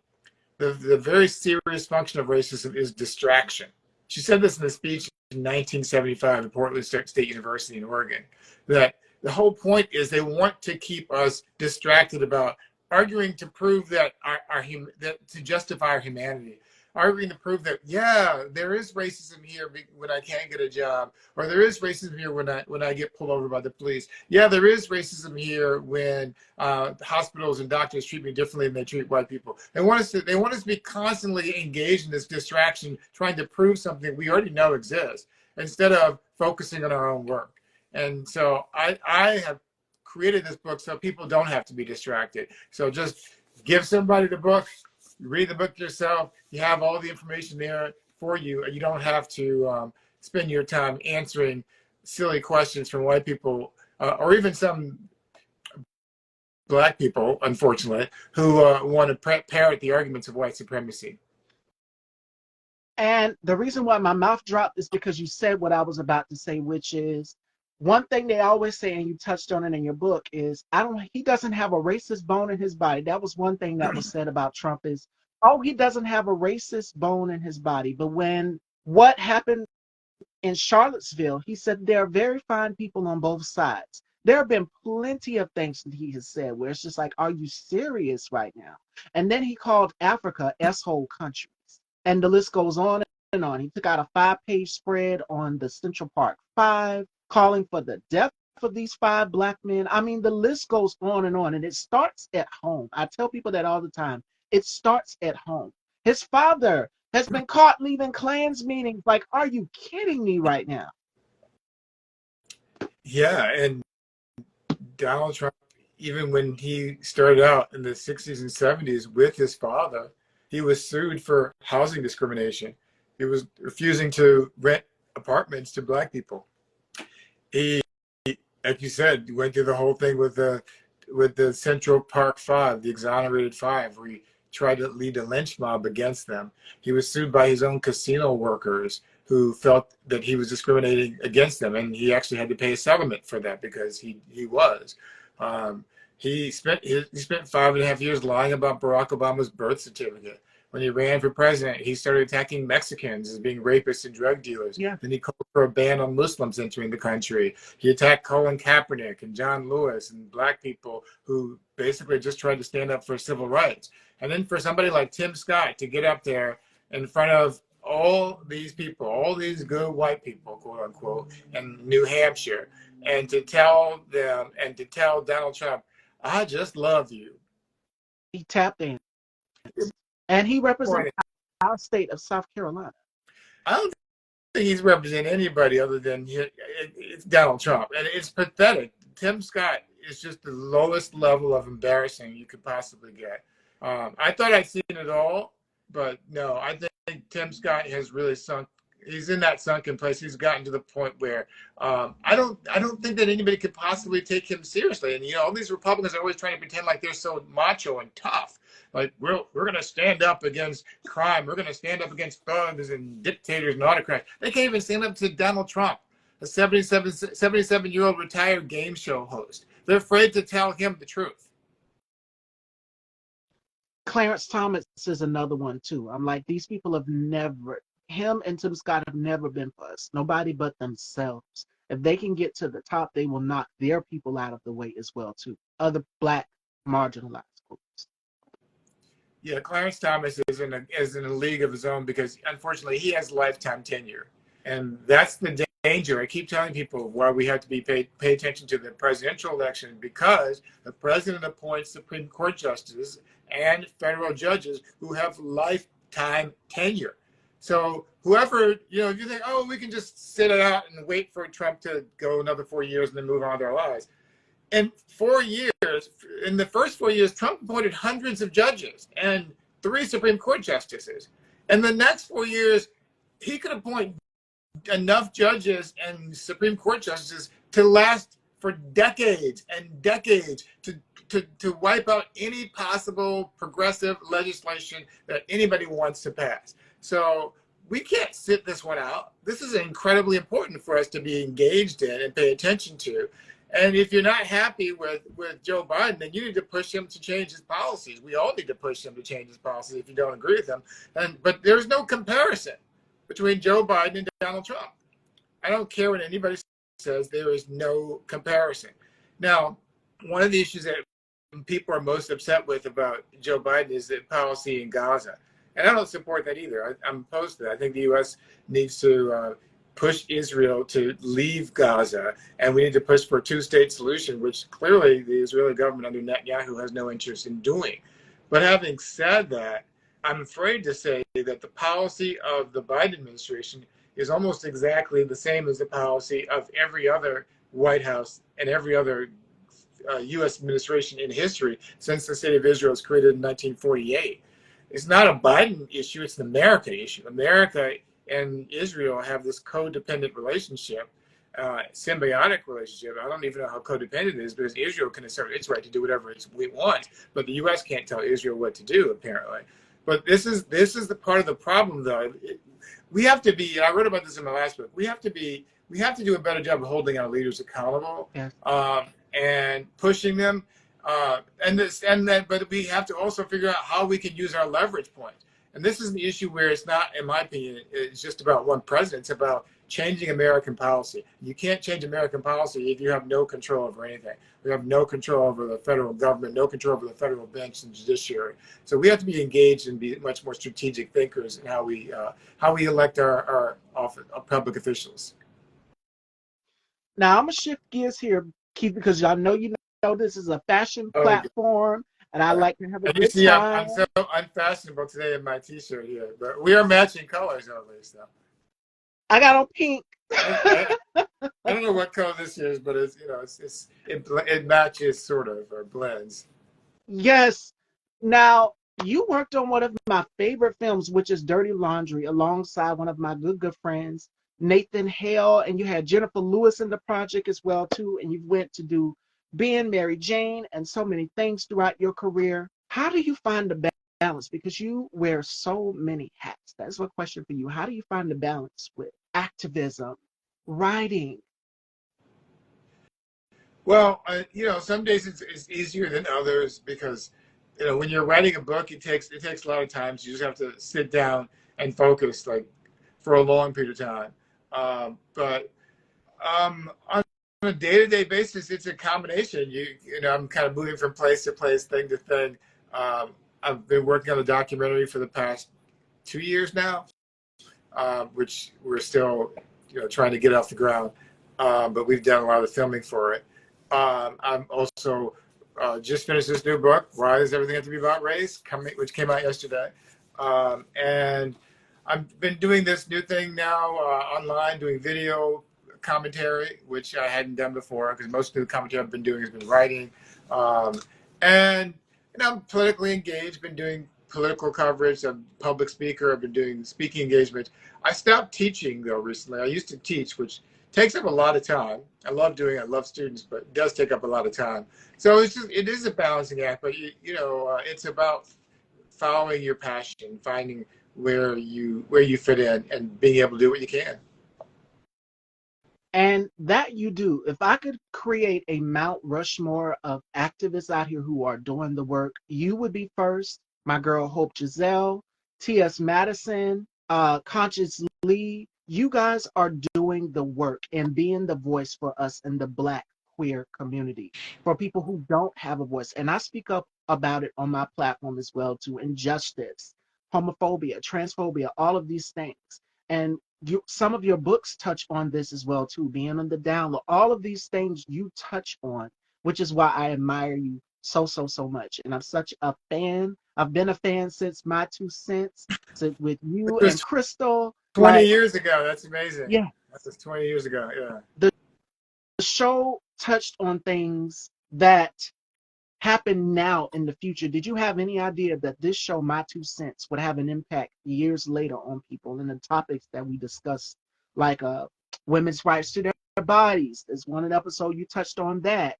the very serious function of racism is distraction. She said this in a speech in 1975 at Portland State University in Oregon, that the whole point is they want to keep us distracted about arguing to prove that that to justify our humanity, arguing to prove that there is racism here when I can't get a job, or there is racism here when I get pulled over by the police. Yeah, there is racism here when hospitals and doctors treat me differently than they treat white people. They want us to be constantly engaged in this distraction, trying to prove something we already know exists, instead of focusing on our own work. And so I have created this book so people don't have to be distracted. So just give somebody the book, read the book yourself. You have all the information there for you. You don't have to spend your time answering silly questions from white people or even some black people, unfortunately, who want to parrot the arguments of white supremacy. And the reason why my mouth dropped is because you said what I was about to say, which is one thing they always say, and you touched on it in your book, is he doesn't have a racist bone in his body. That was one thing that was said about Trump is, oh, he doesn't have a racist bone in his body. But when what happened in Charlottesville, he said there are very fine people on both sides. There have been plenty of things that he has said where it's just like, are you serious right now? And then he called Africa S-hole countries. And the list goes on and on. He took out a 5-page spread on the Central Park Five, calling for the death of these 5 black men. I mean, the list goes on, and it starts at home. I tell people that all the time. It starts at home. His father has been caught leaving Klans meetings. Like, are you kidding me right now? Yeah, and Donald Trump, even when he started out in the 60s and 70s with his father, he was sued for housing discrimination. He was refusing to rent apartments to black people. He like you said, you went through the whole thing with the Central Park Five, the exonerated five, where he tried to lead a lynch mob against them. He was sued by his own casino workers who felt that he was discriminating against them, and he actually had to pay a settlement for that because he was. Um, he spent 5.5 years lying about Barack Obama's birth certificate. When he ran for president, he started attacking Mexicans as being rapists and drug dealers. Yeah. Then he called for a ban on Muslims entering the country. He attacked Colin Kaepernick and John Lewis and black people who basically just tried to stand up for civil rights. And then for somebody like Tim Scott to get up there in front of all these people, all these good white people, quote unquote, in New Hampshire, and to tell them and to tell Donald Trump, I just love you. He tapped in. And he represents Point. our state of South Carolina. I don't think he's representing anybody other than it's Donald Trump. And it's pathetic. Tim Scott is just the lowest level of embarrassing you could possibly get. I thought I'd seen it all, but no, I think Tim Scott has really sunk. He's in that sunken place. He's gotten to the point where I don't think that anybody could possibly take him seriously. And you know, all these Republicans are always trying to pretend like they're so macho and tough. Like we're going to stand up against crime. We're going to stand up against thugs and dictators and autocrats. They can't even stand up to Donald Trump, a 77-year-old retired game show host. They're afraid to tell him the truth. Clarence Thomas is another one too. I'm like, these people have never, him and Tim Scott have never been for us. Nobody but themselves. If they can get to the top, they will knock their people out of the way as well too. Other black marginalized groups. Yeah, Clarence Thomas is in a league of his own because unfortunately he has lifetime tenure, and that's the danger. I keep telling people why we have to pay attention to the presidential election because the president appoints Supreme Court justices and federal judges who have lifetime tenure. So whoever, you know, if you think, oh, we can just sit it out and wait for Trump to go another 4 years and then move on with our lives. In 4 years, in the first 4 years, Trump appointed hundreds of judges and 3 Supreme Court justices. In the next 4 years, he could appoint enough judges and Supreme Court justices to last for decades and decades to wipe out any possible progressive legislation that anybody wants to pass. So we can't sit this one out. This is incredibly important for us to be engaged in and pay attention to. And if you're not happy with Joe Biden, then you need to push him to change his policies. We all need to push him to change his policies if you don't agree with him. But there's no comparison between Joe Biden and Donald Trump. I don't care what anybody says. There is no comparison. Now, one of the issues that people are most upset with about Joe Biden is the policy in Gaza. And I don't support that either. I'm opposed to that. I think the U.S. needs to push Israel to leave Gaza, and we need to push for a two-state solution, which clearly the Israeli government under Netanyahu has no interest in doing. But having said that, I'm afraid to say that the policy of the Biden administration is almost exactly the same as the policy of every other White House and every other U.S. administration in history since the State of Israel was created in 1948. It's not a Biden issue, it's an America issue. America and Israel have this codependent relationship, symbiotic relationship. I don't even know how codependent it is because Israel can assert its right to do whatever we want, but the U.S. can't tell Israel what to do, apparently. But this is the part of the problem, though. We have to be. I wrote about this in my last book. We have to do a better job of holding our leaders accountable, Yes. And pushing them. But we have to also figure out how we can use our leverage points. And this is the issue where it's not, in my opinion, it's just about one president. It's about changing American policy. You can't change American policy if you have no control over anything. We have no control over the federal government, no control over the federal bench and judiciary. So we have to be engaged and be much more strategic thinkers in how we elect our public officials. Now I'm gonna shift gears here, Keith, because I know you know this is a fashion platform, and I like to have a And you good see, time. I'm so unfashionable today in my T-shirt here, but we are matching colors at least, though. I got on pink. I don't know what color this is, but it matches sort of or blends. Yes. Now you worked on one of my favorite films, which is Dirty Laundry, alongside one of my good friends, Nathan Hale, and you had Jennifer Lewis in the project as well too, and you went to do being Mary Jane and so many things throughout your career. How do you find the balance? Because you wear so many hats. That's my question for you. How do you find the balance with activism, writing? Well, some days it's easier than others because, when you're writing a book, it takes a lot of time. So you just have to sit down and focus like for a long period of time. But on a day-to-day basis, it's a combination. I'm kind of moving from place to place, thing to thing. I've been working on a documentary for the past 2 years now, which we're still, trying to get off the ground. But we've done a lot of filming for it. I'm also just finished this new book, Why Does Everything Have to Be About Race, which came out yesterday. And I've been doing this new thing now online, doing video commentary, which I hadn't done before because most of the commentary I've been doing has been writing. Um, and I'm politically engaged, been doing political coverage. I'm a public speaker. I've been doing speaking engagements. I stopped teaching though recently. I used to teach, which takes up a lot of time. I love doing it. I love students, but it does take up a lot of time. So it is a balancing act, but it's about following your passion, finding where you fit in, and being able to do what you can. And that you do. If I could create a Mount Rushmore of activists out here who are doing the work, you would be first. My girl Hope Giselle, T.S. Madison, Conscious Lee. You guys are doing the work and being the voice for us in the Black queer community, for people who don't have a voice. And I speak up about it on my platform as well too. Injustice, homophobia, transphobia, all of these things. And some of your books touch on this as well too, being on the download, all of these things you touch on, which is why I admire you so much, and I'm such a fan. I've been a fan since My Two Cents, so with Which you and was Crystal. 20 Like, years ago. That's amazing. yeah, That was 20 years ago. Yeah. the show touched on things that happen now in the future. Did you have any idea that this show, My Two Cents, would have an impact years later on people and the topics that we discussed, like women's rights to their bodies? There's one episode you touched on that.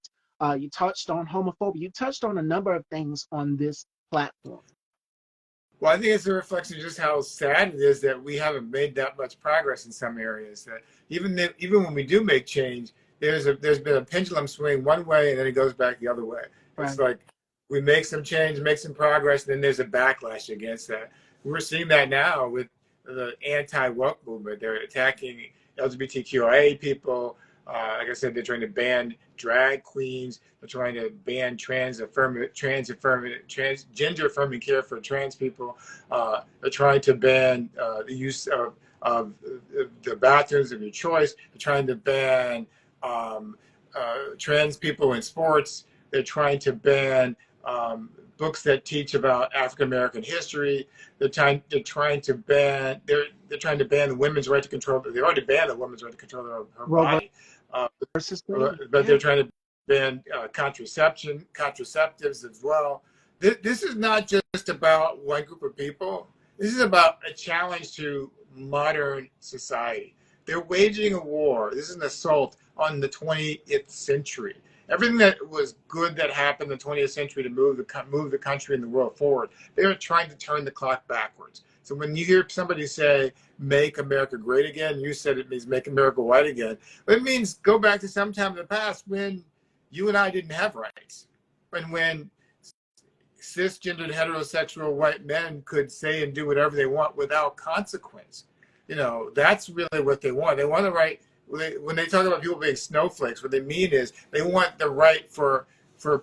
You touched on homophobia. You touched on a number of things on this platform. Well, I think it's a reflection of just how sad it is that we haven't made that much progress in some areas. That even when we do make change, there's been a pendulum swing one way and then it goes back the other way. It's Right. like we make some change, make some progress, and then there's a backlash against that. We're seeing that now with the anti-woke movement. They're attacking LGBTQIA people. Like I said, they're trying to ban drag queens. They're trying to ban transgender affirming care for trans people. They're trying to ban the use of the bathrooms of your choice. They're trying to ban um, trans people in sports. They're trying to ban books that teach about African American history. They're trying to ban the women's right to control. They already banned the woman's right to control her Roe body. Uh, versus Wade. but Yeah. they're trying to ban contraceptives as well. This is not just about one group of people. This is about a challenge to modern society. They're waging a war. This is an assault on the 20th century. Everything that was good that happened in the 20th century to move the country and the world forward, they are trying to turn the clock backwards. So when you hear somebody say, make America great again, you said it means make America white again. But it means go back to some time in the past when you and I didn't have rights. When cisgendered heterosexual white men could say and do whatever they want without consequence. That's really what they want. They want the right. When they talk about people being snowflakes, what they mean is they want the right for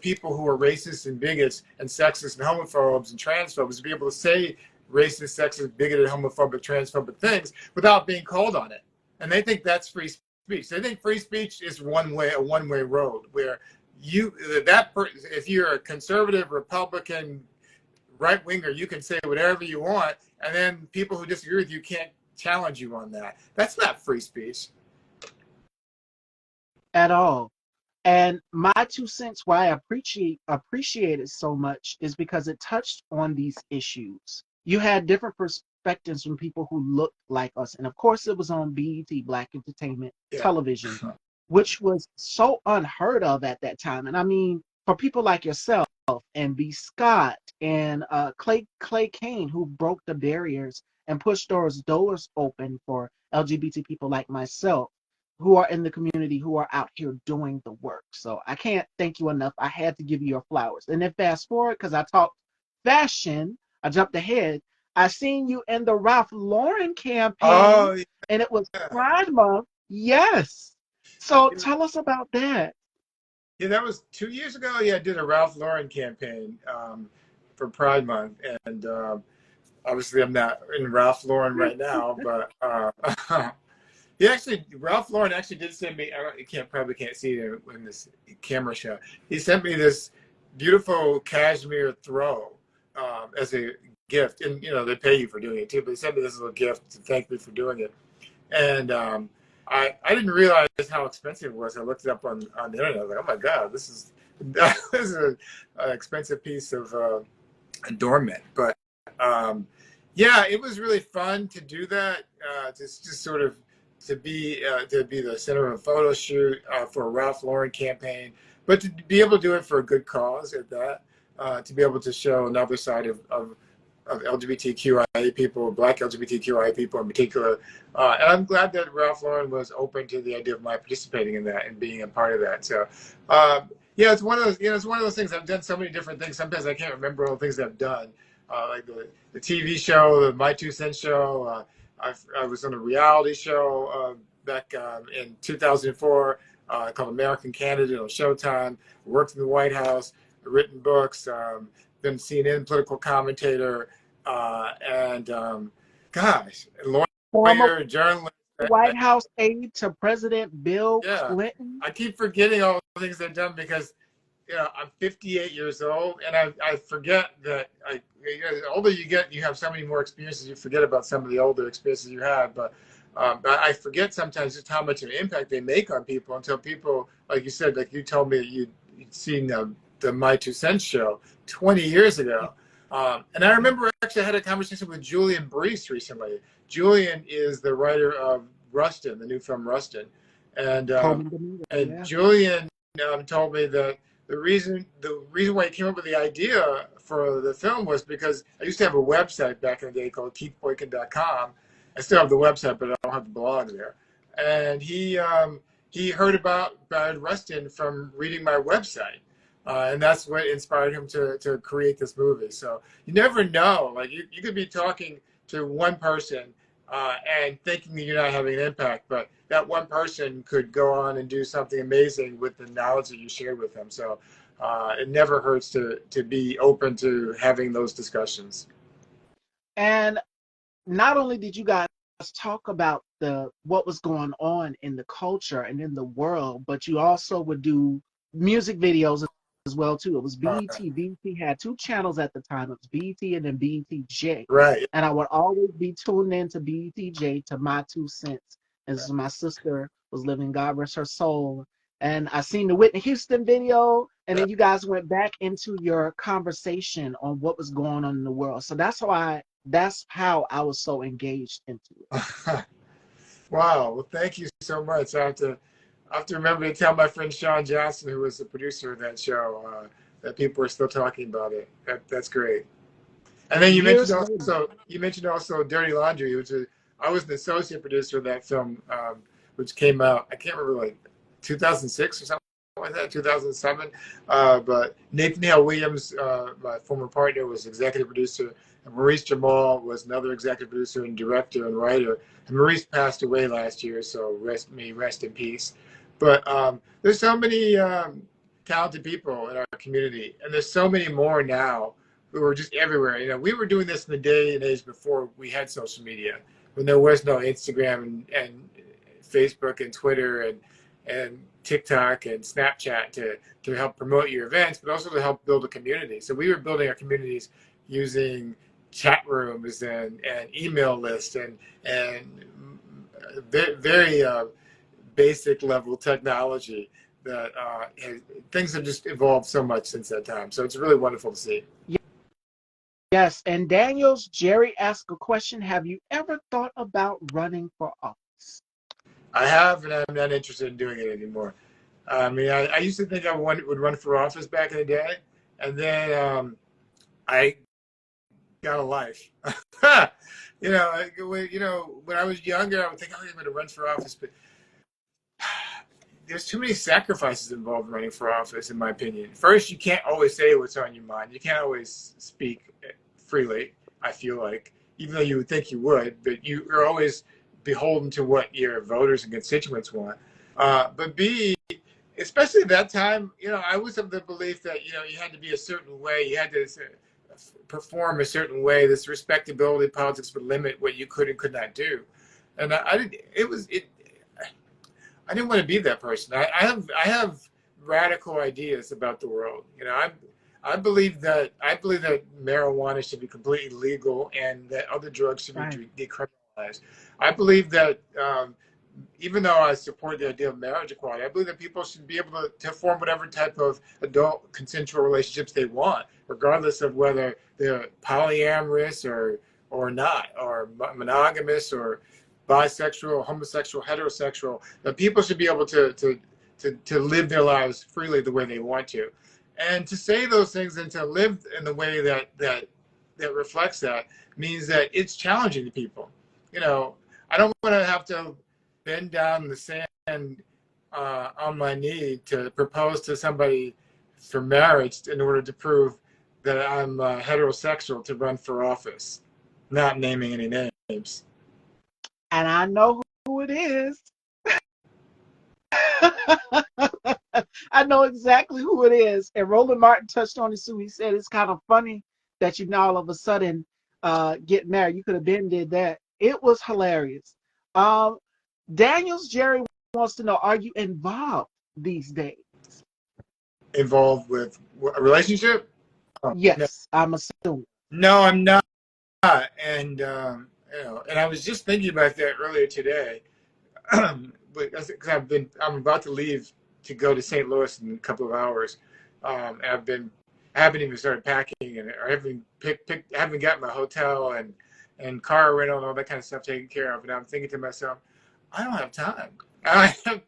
people who are racist and bigots and sexist and homophobes and transphobes to be able to say racist, sexist, bigoted, homophobic, transphobic things without being called on it. And they think that's free speech. They think free speech is a one-way road where if you're a conservative, Republican, right winger, you can say whatever you want, and then people who disagree with you can't challenge you on that. That's not free speech. At all. And My Two Cents, why I appreciate it so much, is because it touched on these issues. You had different perspectives from people who looked like us. And of course, it was on BET, Black Entertainment Yeah. Television, which was so unheard of at that time. And I mean, for people like yourself and B. Scott and Clay Kane, who broke the barriers and pushed those doors open for LGBT people like myself, who are in the community, who are out here doing the work. So I can't thank you enough. I had to give you your flowers. And then fast forward, because I talked fashion, I jumped ahead. I seen you in the Ralph Lauren campaign, Oh and it was yeah. Pride Month. Yes. So tell us about that. Yeah, that was 2 years ago. Yeah, I did a Ralph Lauren campaign for Pride Month, and obviously I'm not in Ralph Lauren right now, but Ralph Lauren actually did send me. You probably can't see it in this camera shot. He sent me this beautiful cashmere throw as a gift, and they pay you for doing it too. But he sent me this little gift to thank me for doing it, and I didn't realize how expensive it was. I looked it up on the internet. I was like, oh my god, this is an expensive piece of adornment. But yeah, it was really fun to do that. Just sort of to be the center of a photo shoot for a Ralph Lauren campaign, but to be able to do it for a good cause at that. To be able to show another side of LGBTQIA people, Black LGBTQIA people in particular. And I'm glad that Ralph Lauren was open to the idea of my participating in that and being a part of that. So, yeah, it's one of those. It's one of those things. I've done so many different things. Sometimes I can't remember all the things I've done, like the TV show, the My Two Cents show. I was on a reality show back in 2004 called American Candidate on Showtime. Worked in the White House, written books. Been CNN political commentator, and gosh, Former lawyer, journalist. White House aide to President Bill Yeah, Clinton. I keep forgetting all the things I've done because I'm 58 years old, and I forget that the older you get, you have so many more experiences. You forget about some of the older experiences you had, but I forget sometimes just how much of an impact they make on people until people, like you said, like you told me that you'd seen the My Two Cents show 20 years ago. And I remember actually I had a conversation with Julian Brees recently. Julian is the writer of Rustin, the new film Rustin, and Coleman Domingo, yeah. Julian told me that the reason why he came up with the idea for the film was because I used to have a website back in the day called keithboykin.com. I still have the website, but I don't have the blog there. And he heard about Rustin from reading my website. And that's what inspired him to create this movie. So you never know. Like you could be talking to one person and thinking that you're not having an impact, but that one person could go on and do something amazing with the knowledge that you shared with them. So it never hurts to be open to having those discussions. And not only did you guys talk about the what was going on in the culture and in the world, but you also would do music videos as well too. It was BET. BET had two channels at the time. It was BET and then BETJ. Right. And I would always be tuned in to BETJ to My Two Cents. As my sister was living, God rest her soul. And I seen the Whitney Houston video, and Yeah. then you guys went back into your conversation on what was going on in the world. So that's how I was so engaged into it. Wow. Well, thank you so much. I have to remember to tell my friend Sean Johnson, who was the producer of that show, that people are still talking about it. That's great. And then Years later. you mentioned also Dirty Laundry, I was an associate producer of that film, which came out, I can't remember, like 2006 or something like that, 2007. But Nathan Hale Williams, my former partner, was executive producer, and Maurice Jamal was another executive producer and director and writer. And Maurice passed away last year, so rest in peace. But there's so many talented people in our community, and there's so many more now who were just everywhere. We were doing this in the day and age before we had social media, when there was no Instagram and Facebook and Twitter and TikTok and Snapchat to help promote your events, but also to help build a community. So we were building our communities using chat rooms and email lists and very basic level technology that things have just evolved so much since that time. So it's really wonderful to see. Yes, and Daniels, Jerry asked a question. Have you ever thought about running for office? I have, and I'm not interested in doing it anymore. I mean, I used to think would run for office back in the day, and then I got a life. When I was younger, I would think, oh, I'm going to run for office, but there's too many sacrifices involved in running for office, in my opinion. First, you can't always say what's on your mind. You can't always speak freely. I feel like, even though you would think you would, but you're always beholden to what your voters and constituents want. But B, especially at that time, I was of the belief that you had to be a certain way. You had to perform a certain way. This respectability politics would limit what you could and could not do. And I didn't. It was it. I didn't want to be that person. I have radical ideas about the world. I believe that marijuana should be completely legal and that other drugs should be Right. decriminalized. I believe that even though I support the idea of marriage equality, I believe that people should be able to form whatever type of adult consensual relationships they want, regardless of whether they're polyamorous or not, or monogamous or bisexual, homosexual, heterosexual. That people should be able to live their lives freely the way they want to, and to say those things and to live in the way that reflects that means that it's challenging to people. I don't want to have to bend down in the sand on my knee to propose to somebody for marriage in order to prove that I'm heterosexual to run for office. Not naming any names. And I know who it is. I know exactly who it is. And Roland Martin touched on it too. He said it's kind of funny that you now all of a sudden get married. You could have been did that. It was hilarious. Um, Daniels Jerry wants to know: Are you involved these days? Involved with a relationship? Oh, no, Yes, I'm assuming. no, I'm not. And and I was just thinking about that earlier today. Because I'm about to leave to go to St. Louis in a couple of hours. And I haven't even started packing, and I haven't got my hotel and car rental and all that kind of stuff taken care of. And I'm thinking to myself, I don't have time. I don't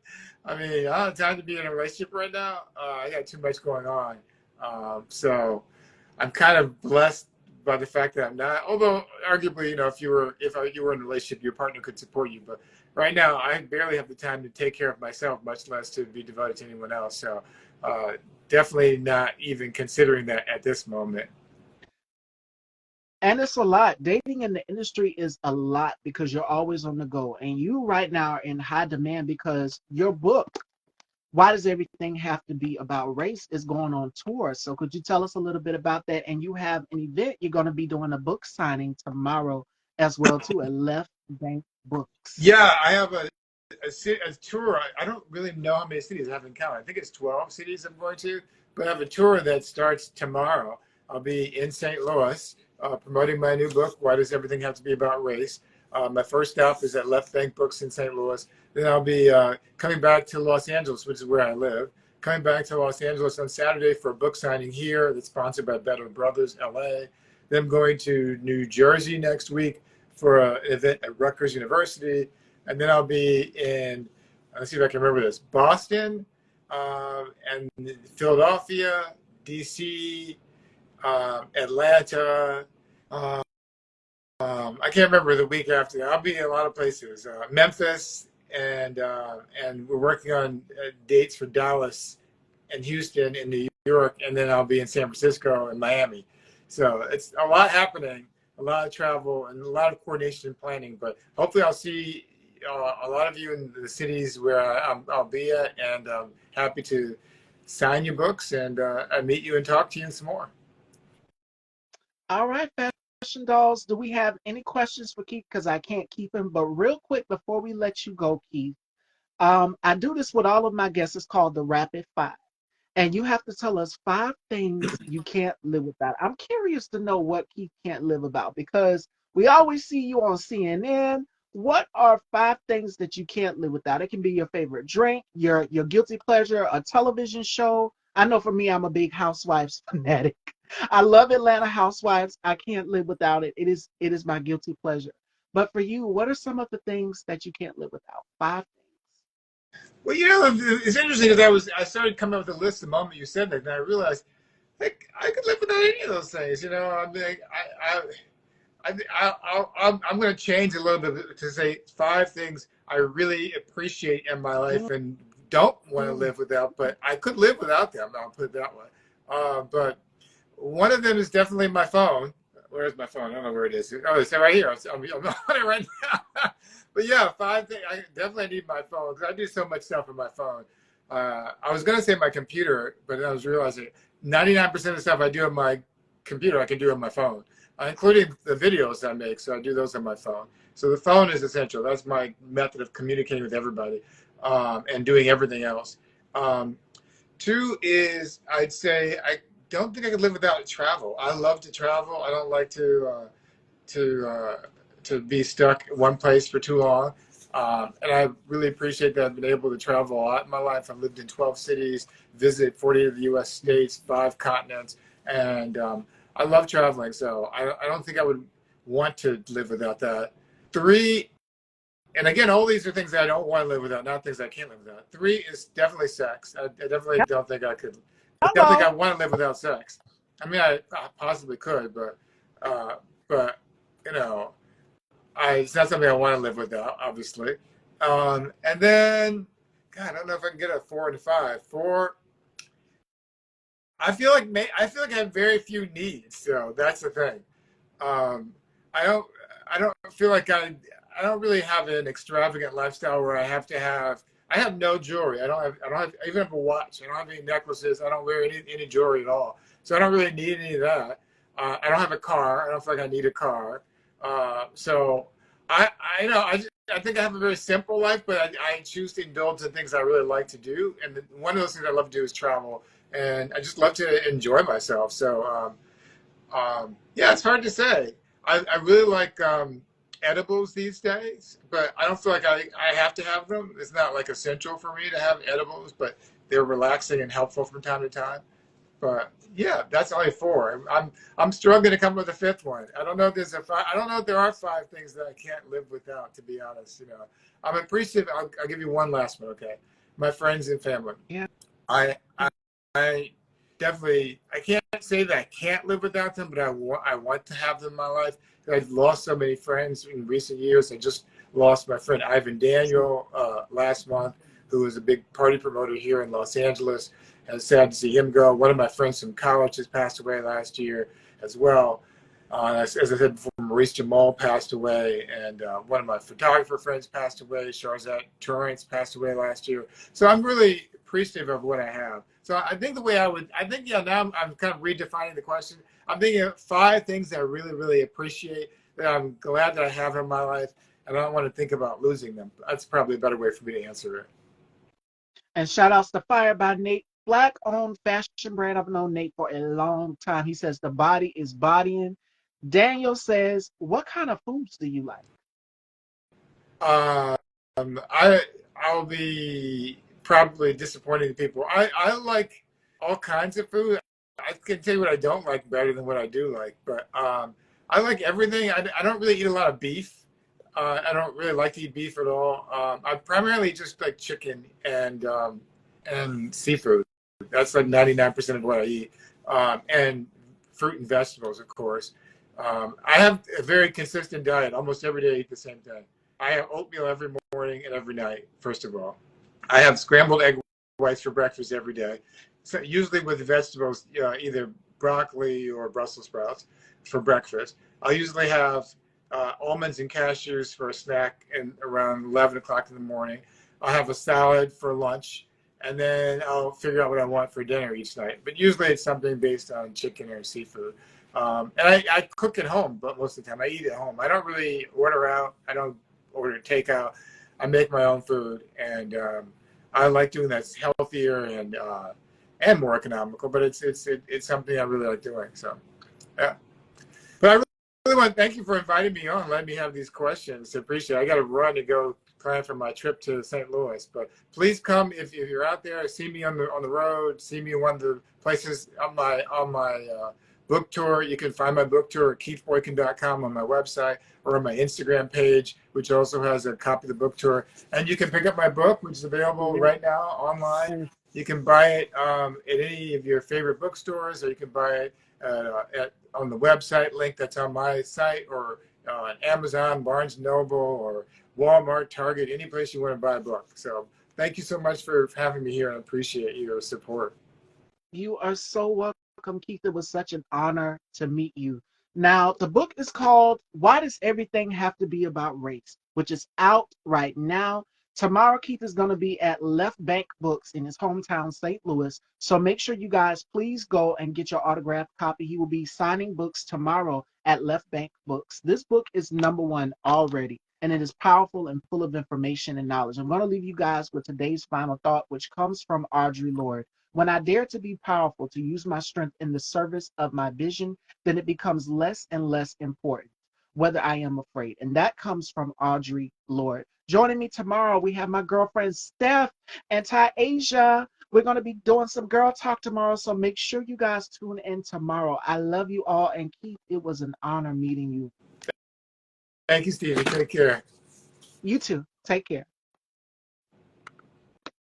have time to be in a relationship right now. I got too much going on. So I'm kind of blessed by the fact that I'm not. Although arguably, if you were in a relationship, your partner could support you. But right now, I barely have the time to take care of myself, much less to be devoted to anyone else. So definitely not even considering that at this moment. And it's a lot. Dating in the industry is a lot because you're always on the go. And you right now are in high demand because your book, Why Does Everything Have to Be About Race, is going on tour. So could you tell us a little bit about that? And you have an event. You're going to be doing a book signing tomorrow as well too at Left Bank Books. Yeah, I have a tour. I don't really know how many cities I haven't counted. I think it's 12 cities I'm going to, but I have a tour that starts tomorrow. I'll be in St. Louis promoting my new book, Why Does Everything Have to Be About Race? My first stop is at Left Bank Books in St. Louis. Then I'll be coming back to Los Angeles, which is where I live. Coming back to Los Angeles on Saturday for a book signing here that's sponsored by Better Brothers LA. Then I'm going to New Jersey next week for an event at Rutgers University. And then I'll be in, let's see if I can remember this, Boston, and Philadelphia, DC, Atlanta. Um, I can't remember the week after that. I'll be in a lot of places, Memphis, and we're working on dates for Dallas and Houston and New York, and then I'll be in San Francisco and Miami. So it's a lot happening, a lot of travel, and a lot of coordination and planning. But hopefully, I'll see a lot of you in the cities where I'll be at, and I'm happy to sign your books and meet you and talk to you some more. All right, Fashion Dolls, do we have any questions for Keith? Because I can't keep him. But real quick, before we let you go, Keith, I do this with all of my guests. It's called the Rapid Five. And you have to tell us 5 things you can't live without. I'm curious to know what Keith can't live about because we always see you on CNN. What are 5 things that you can't live without? It can be your favorite drink, your guilty pleasure, a television show. I know for me, I'm a big Housewives fanatic. I love Atlanta Housewives. I can't live without it. It is my guilty pleasure. But for you, what are some of the things that you can't live without? Five things. Well, it's interesting because I started coming up with a list the moment you said that, and I realized like I could live without any of those things. I'm like, I'm going to change a little bit to say five things I really appreciate in my life and don't want to Mm. live without, but I could live without them. I'll put it that way. But one of them is definitely my phone. Where's my phone? I don't know where it is. Oh, it's right here. I'm on it right now. But yeah, five things. I definitely need my phone because I do so much stuff on my phone. I was going to say my computer, but then I was realizing 99% of the stuff I do on my computer, I can do on my phone, including the videos I make. So I do those on my phone. So the phone is essential. That's my method of communicating with everybody and doing everything else. Um, Two is I'd say I don't think I could live without travel. I love to travel. I don't like to to be stuck in one place for too long. And I really appreciate that I've been able to travel a lot in my life. I've lived in 12 cities, visited 40 of the U.S. states, 5 continents, and I love traveling. So I don't think I would want to live without that. Three, and again, all these are things that I don't want to live without, not things I can't live without. Three is definitely sex. I definitely don't think I could. I don't think Hello. I want to live without sex. I mean, I possibly could, uh, but you know, it's not something I want to live without, obviously. And then, God, I don't know if I can get a four and a five. Four, I feel like I have very few needs. So that's the thing. Um, I don't I don't feel like I don't really have an extravagant lifestyle where I have no jewelry. I even have a watch. I don't have any necklaces. I don't wear any jewelry at all. So I don't really need any of that. I don't have a car. I don't feel like I need a car. So I know I think I have a very simple life, but I choose to indulge in things I really like to do. And one of those things I love to do is travel, and I just love to enjoy myself. So yeah, it's hard to say. I really like edibles these days, but I don't feel like I have to have them. It's not like essential for me to have edibles, but they're relaxing and helpful from time to time. But yeah, that's only four. I'm struggling to come up with a fifth one. I don't know if there's a five. I don't know if there are five things that I can't live without. To be honest, I'm appreciative. I'll give you one last one. Okay, my friends and family. Yeah. I I, I definitely I can't say that I can't live without them, but I want to have them in my life. I've lost so many friends in recent years. I just lost my friend Ivan Daniel last month, who was a big party promoter here in Los Angeles. And it's sad to see him go. One of my friends from college has passed away last year as well. As I said before, Maurice Jamal passed away, and one of my photographer friends passed away. Charzette Torrance passed away last year. So I'm really appreciative of what I have. So I think the way I think, yeah, now I'm kind of redefining the question. I'm thinking of five things that I really, really appreciate that I'm glad that I have in my life, and I don't want to think about losing them. That's probably a better way for me to answer it. And shout outs to Fire by Nate. Black owned fashion brand. I've known Nate for a long time. He says the body is bodying. Daniel says, what kind of foods do you like? Um, I'll be probably disappointing to people. I like all kinds of food. I can tell you what I don't like better than what I do like, but I like everything. I don't really eat a lot of beef. I don't really like to eat beef at all. I primarily just like chicken and seafood. That's like 99% of what I eat, and fruit and vegetables, of course. I have a very consistent diet. Almost every day, I eat the same thing. I have oatmeal every morning and every night, first of all. I have scrambled egg whites for breakfast every day, so usually with vegetables, either broccoli or Brussels sprouts for breakfast. I'll usually have almonds and cashews for a snack and around 11 o'clock in the morning. I'll have a salad for lunch, and then I'll figure out what I want for dinner each night. But usually it's something based on chicken or seafood. And I cook at home, but most of the time I eat at home. I don't really order out. I don't order takeout. I make my own food, and I like doing that. It's healthier and more economical, but it's something I really like doing. So yeah. But I really want to thank you for inviting me on, letting me have these questions. I appreciate it. I got to run to go plan for my trip to St. Louis, but please come if you're out there. See me on the road. See me in one of the places on my book tour. You can find my book tour at keithboykin.com on my website or on my Instagram page, which also has a copy of the book tour. And you can pick up my book, which is available Yes. right now online. You can buy it at any of your favorite bookstores, or you can buy it on the website link that's on my site, or on Amazon, Barnes and Noble, or Walmart, Target, any place you want to buy a book. So thank you so much for having me here, and I appreciate your support. You are so welcome, Keith. It was such an honor to meet you. Now, the book is called Why Does Everything Have to Be About Race, which is out right now. Tomorrow, Keith is going to be at Left Bank Books in his hometown, St. Louis. So make sure you guys please go and get your autographed copy. He will be signing books tomorrow at Left Bank Books. This book is #1 already, and it is powerful and full of information and knowledge. I'm going to leave you guys with today's final thought, which comes from Audre Lorde. When I dare to be powerful, to use my strength in the service of my vision, then it becomes less and less important whether I am afraid. And that comes from Audre Lorde. Joining me tomorrow, we have my girlfriend Steph and Ty Asia. We're going to be doing some girl talk tomorrow, so make sure you guys tune in tomorrow. I love you all, and Keith, it was an honor meeting you. Thank you, Stevie. Take care. You too. Take care.